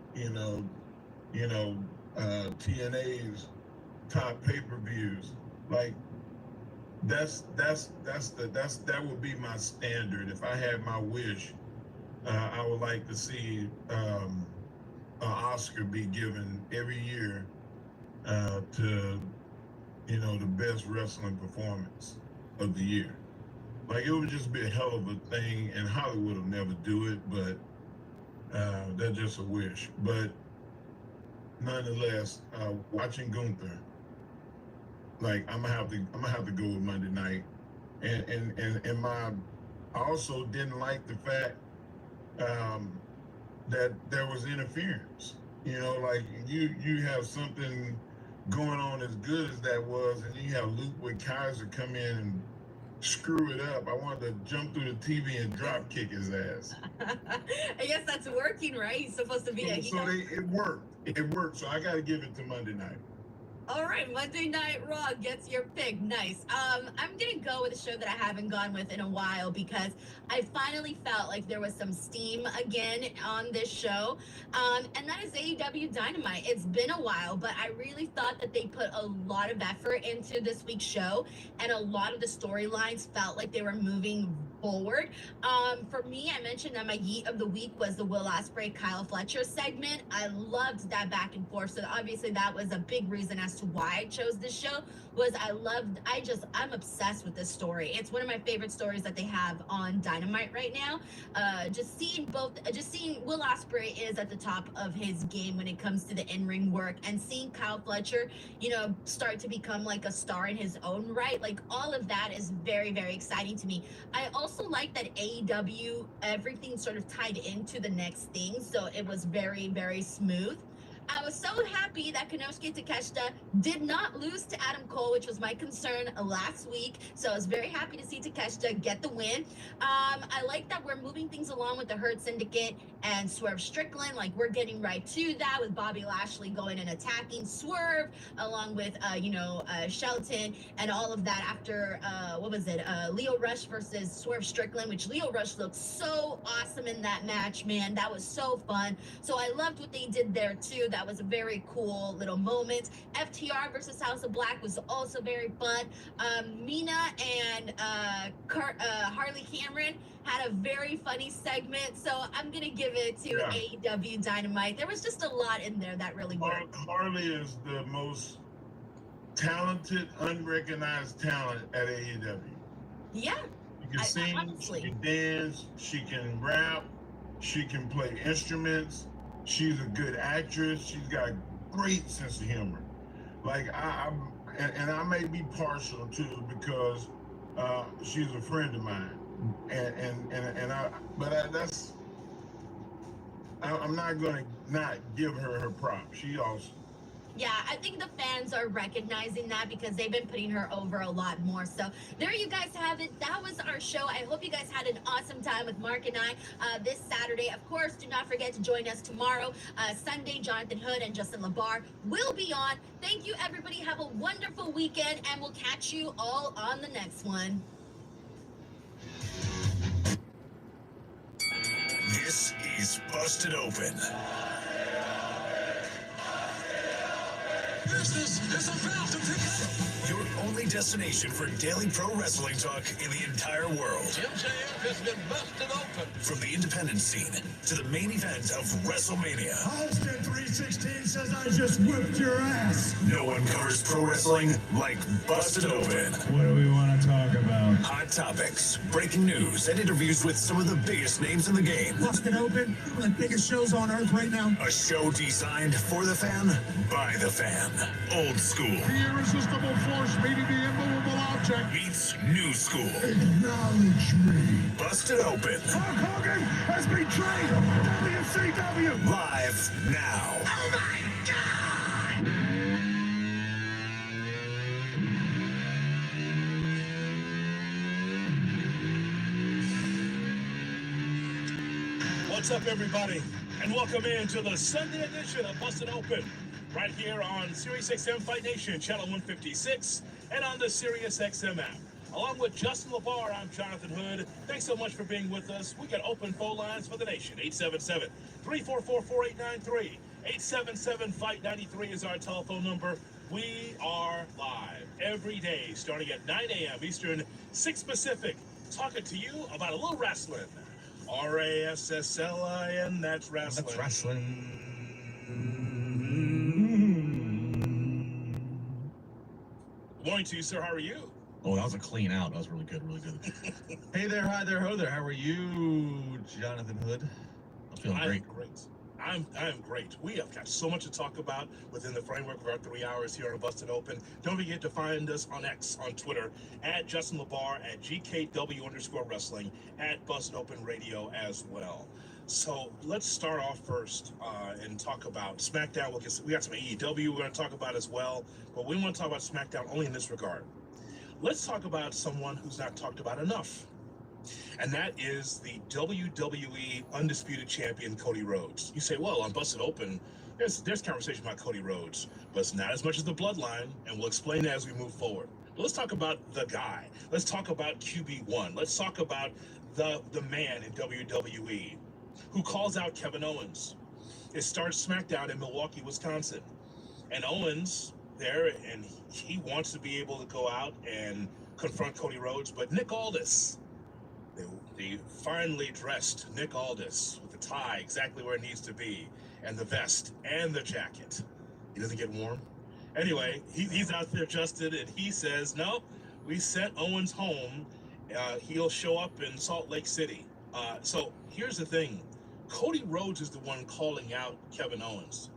TNA's top pay-per-views. Like that would be my standard. If I had my wish, I would like to see an Oscar be given every year to the best wrestling performance of the year. Like it would just be a hell of a thing, and Hollywood will never do it, but that's just a wish. But nonetheless, watching Gunther, like I'm gonna have to go with Monday night, and I also didn't like the fact that there was interference. Like you have something going on as good as that was, and you have Ludwig Kaiser come in and screw it up. I wanted to jump through the TV and drop kick his ass. I guess that's working, right? He's supposed to be it worked. It worked. So I got to give it to Monday night. All right, Monday Night Raw gets your pick. Nice. I'm gonna go with a show that I haven't gone with in a while because I finally felt like there was some steam again on this show, and that is AEW Dynamite. It's been a while, but I really thought that they put a lot of effort into this week's show, and a lot of the storylines felt like they were moving forward. For me, I mentioned that my Yeet of the Week was the Will Ospreay Kyle Fletcher segment. I loved that back and forth, so obviously that was a big reason as to why I chose this show. I'm obsessed with this story. It's one of my favorite stories that they have on Dynamite right now. Just seeing Will Ospreay is at the top of his game when it comes to the in-ring work, and seeing Kyle Fletcher, start to become like a star in his own right. Like all of that is very, very exciting to me. I also like that AEW, everything sort of tied into the next thing, so it was very, very smooth. I was so happy that Konosuke Takeshita did not lose to Adam Cole, which was my concern last week. So I was very happy to see Takeshita get the win. I like that we're moving things along with the Hurt Syndicate and Swerve Strickland. Like we're getting right to that with Bobby Lashley going and attacking Swerve along with, Shelton and all of that after, Leo Rush versus Swerve Strickland, which Leo Rush looked so awesome in that match, man. That was so fun. So I loved what they did there too. That was a very cool little moment. FTR versus House of Black was also very fun. Mina and Harley Cameron had a very funny segment, so I'm gonna give it to AEW Dynamite. There was just a lot in there that really worked. Harley is the most talented, unrecognized talent at AEW. Yeah. She can sing, she can dance, she can rap, she can play instruments. She's a good actress. She's got a great sense of humor. Like and I may be partial too because she's a friend of mine, that's I'm not gonna not give her props. She awesome. Yeah, I think the fans are recognizing that because they've been putting her over a lot more. So there you guys have it. That was our show. I hope you guys had an awesome time with Mark and I this Saturday. Of course, do not forget to join us tomorrow. Sunday, Jonathan Hood and Justin LaBar will be on. Thank you, everybody. Have a wonderful weekend, and we'll catch you all on the next one. This is Busted Open. Business is about to pick up. Your only destination for daily pro wrestling talk in the entire world. MJF has been busted open. From the independent scene to the main event of WrestleMania. Austin 316 says I just whipped your ass. No one covers pro wrestling like Busted Open. What do we want to talk about? Hot topics, breaking news, and interviews with some of the biggest names in the game. Busted Open, one of the biggest shows on earth right now. A show designed for the fan, by the fan. Old school. The irresistible force meeting the immovable object. Meets new school. Acknowledge me. Busted Open. Hulk Hogan has betrayed WCW. Live now. Oh my God! What's up, everybody? And welcome in to the Sunday edition of Busted Open, right here on Sirius XM Fight Nation, channel 156, and on the Sirius XM app. Along with Justin LaBar, I'm Jonathan Hood. Thanks so much for being with us. We got open phone lines for the nation. 877-344-4893. 877-FIGHT-93 is our telephone number. We are live every day, starting at 9 a.m. Eastern, 6 Pacific, talking to you about a little wrestling. R-A-S-S-L-I-N, that's wrestling. That's wrestling. Good morning to you, sir. How are you? Oh, that was a clean out. That was really good, really good. Hey there, hi there, ho there. How are you, Jonathan Hood? I'm feeling great. I'm great. We have got so much to talk about within the framework of our 3 hours here on Busted Open. Don't forget to find us on X, on Twitter, at Justin LaBar, at GKW_wrestling, at Busted Open Radio as well. So let's start off first and talk about SmackDown. We got some AEW we're going to talk about as well, but we want to talk about SmackDown only in this regard. Let's talk about someone who's not talked about enough. And that is the WWE Undisputed Champion, Cody Rhodes. You say, well, on Busted Open, there's conversation about Cody Rhodes, but it's not as much as the bloodline, and we'll explain that as we move forward. But let's talk about the guy. Let's talk about QB1. Let's talk about the man in WWE who calls out Kevin Owens. It starts SmackDown in Milwaukee, Wisconsin. And Owens there, and he wants to be able to go out and confront Cody Rhodes, but Nick Aldis, the finely dressed Nick Aldis with the tie exactly where it needs to be, and the vest and the jacket. He doesn't get warm. Anyway, he's out there adjusted, and he says, no, we sent Owens home. He'll show up in Salt Lake City. So here's the thing. Cody Rhodes is the one calling out Kevin Owens.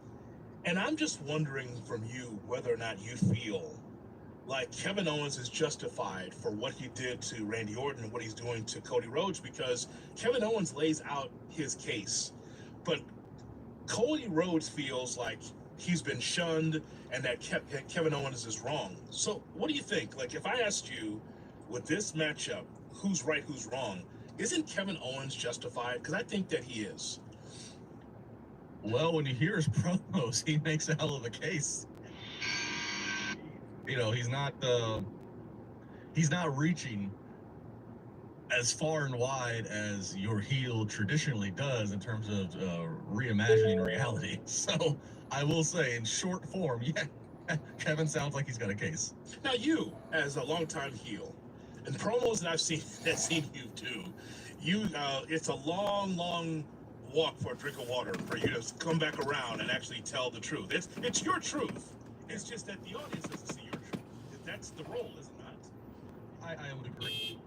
And I'm just wondering from you whether or not you feel like Kevin Owens is justified for what he did to Randy Orton and what he's doing to Cody Rhodes, because Kevin Owens lays out his case, but Cody Rhodes feels like he's been shunned and that Kevin Owens is wrong. So what do you think? Like, if I asked you with this matchup, who's right, who's wrong, isn't Kevin Owens justified? Because I think that he is. Well, when you hear his promos, he makes a hell of a case. You know, he's not reaching as far and wide as your heel traditionally does in terms of reimagining reality. So I will say, in short form, yeah, Kevin sounds like he's got a case. Now, you, as a longtime heel, and promos that I've seen you do, it's a long walk for a drink of water for you to come back around and actually tell the truth. It's your truth. It's just that the audience doesn't see your truth. That's the role, is it not? I would agree.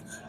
right.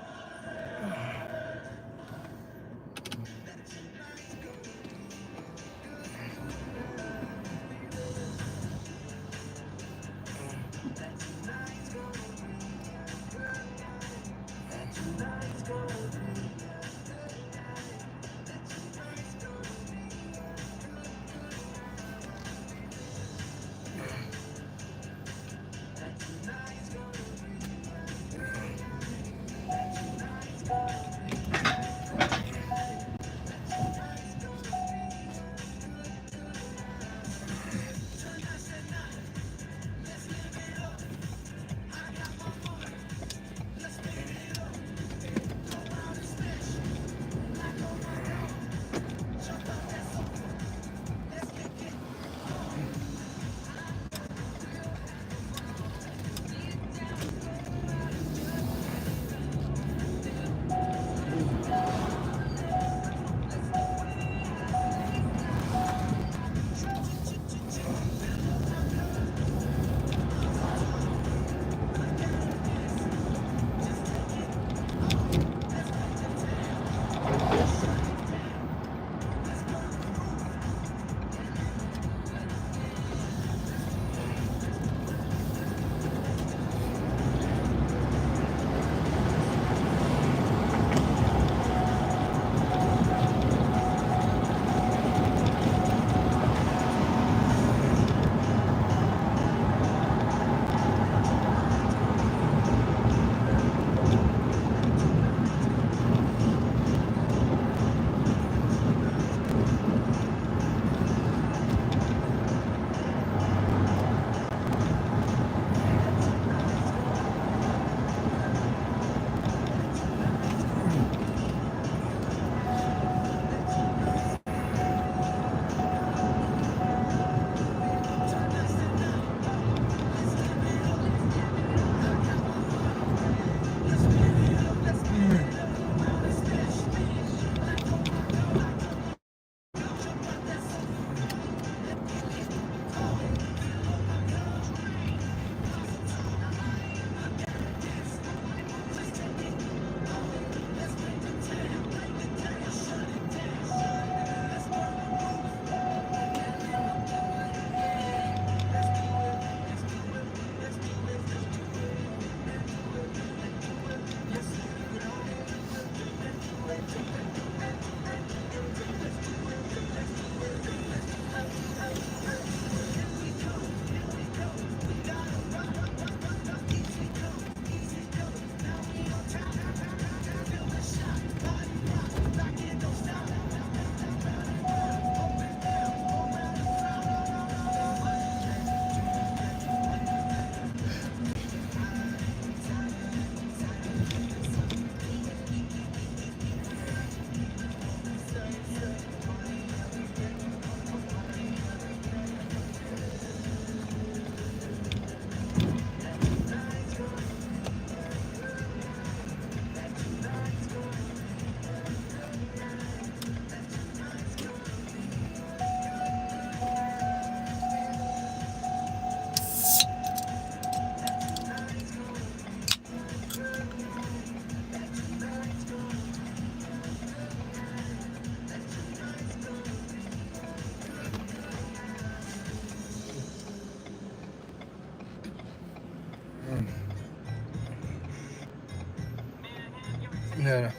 Yeah.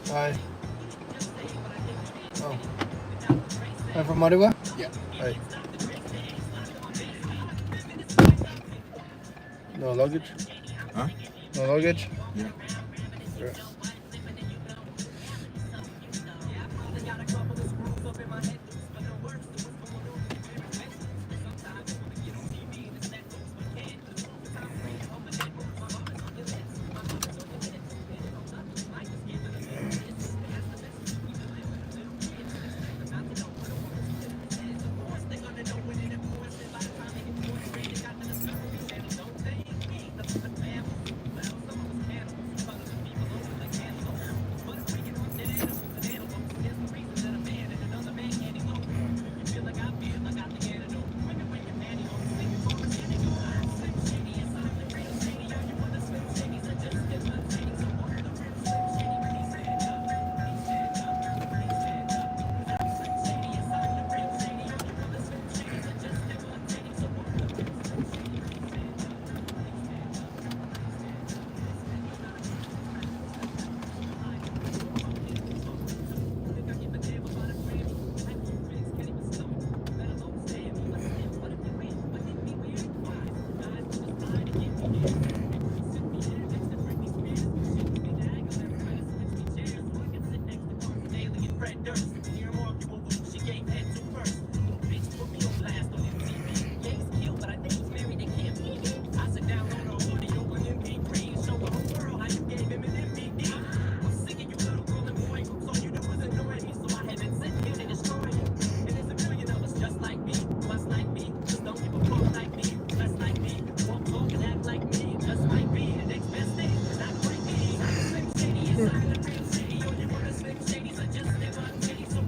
Hi. Oh. I'm from Ottawa? Yeah. Hi. No luggage? Huh? No luggage? Yeah. Yeah. Fred Durst. Hear him argue over who she gave head to first. Little bitch put me on blast on MTV. Yeah, he's cute, but I think he's married and can't be me. I sit down on the audio on MP3 and show the whole world how you gave him an MVP. I'm sick of you little girl and boy groups. All you do is annoy me, so I have been sent here to destroy you. And there's a million of us just like me, plus like me, just don't give a fuck like me, less like me, walk, talk, and act like me, just might be the next best thing, not quite me. I'm Slim Shady, inside the real city, all you wanna Slim Shadys are just never titty, so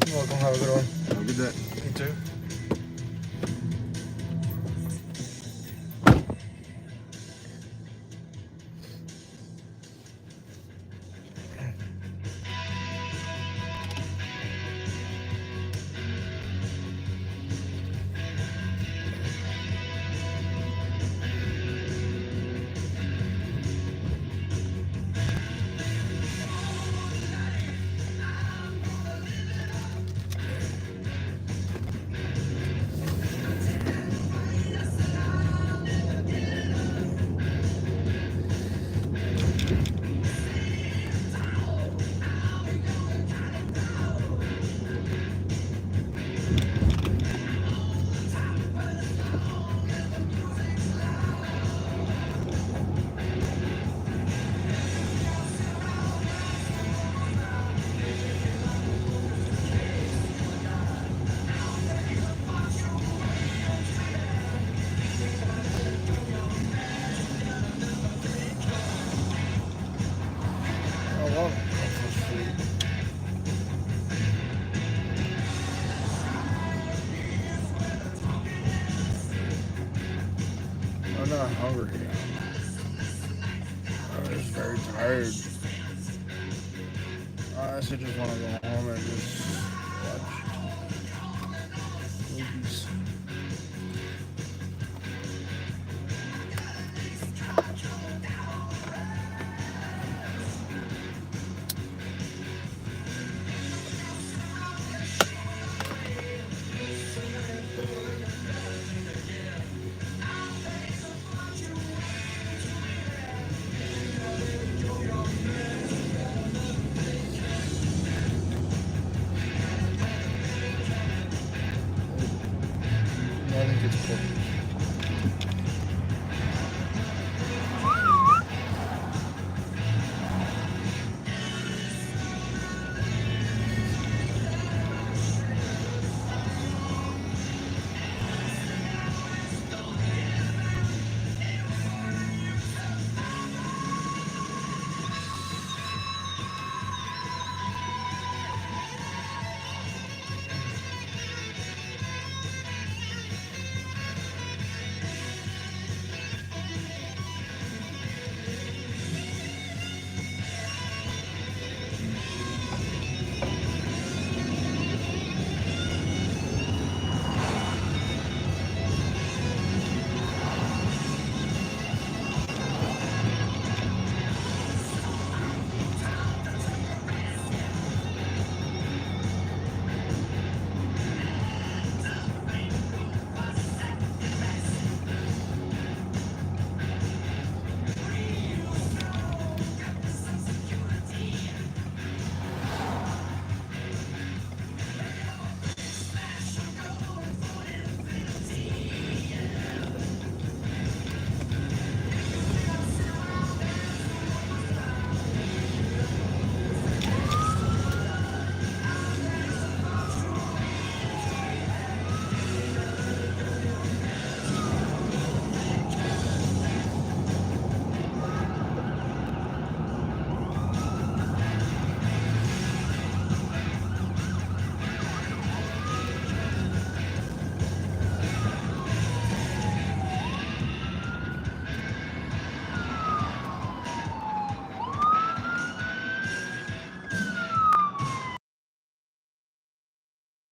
You're welcome. Have a good one. Have a good day. You too. I love comfort food. I'm not hungry. I'm just very tired. I honestly just want to go home and just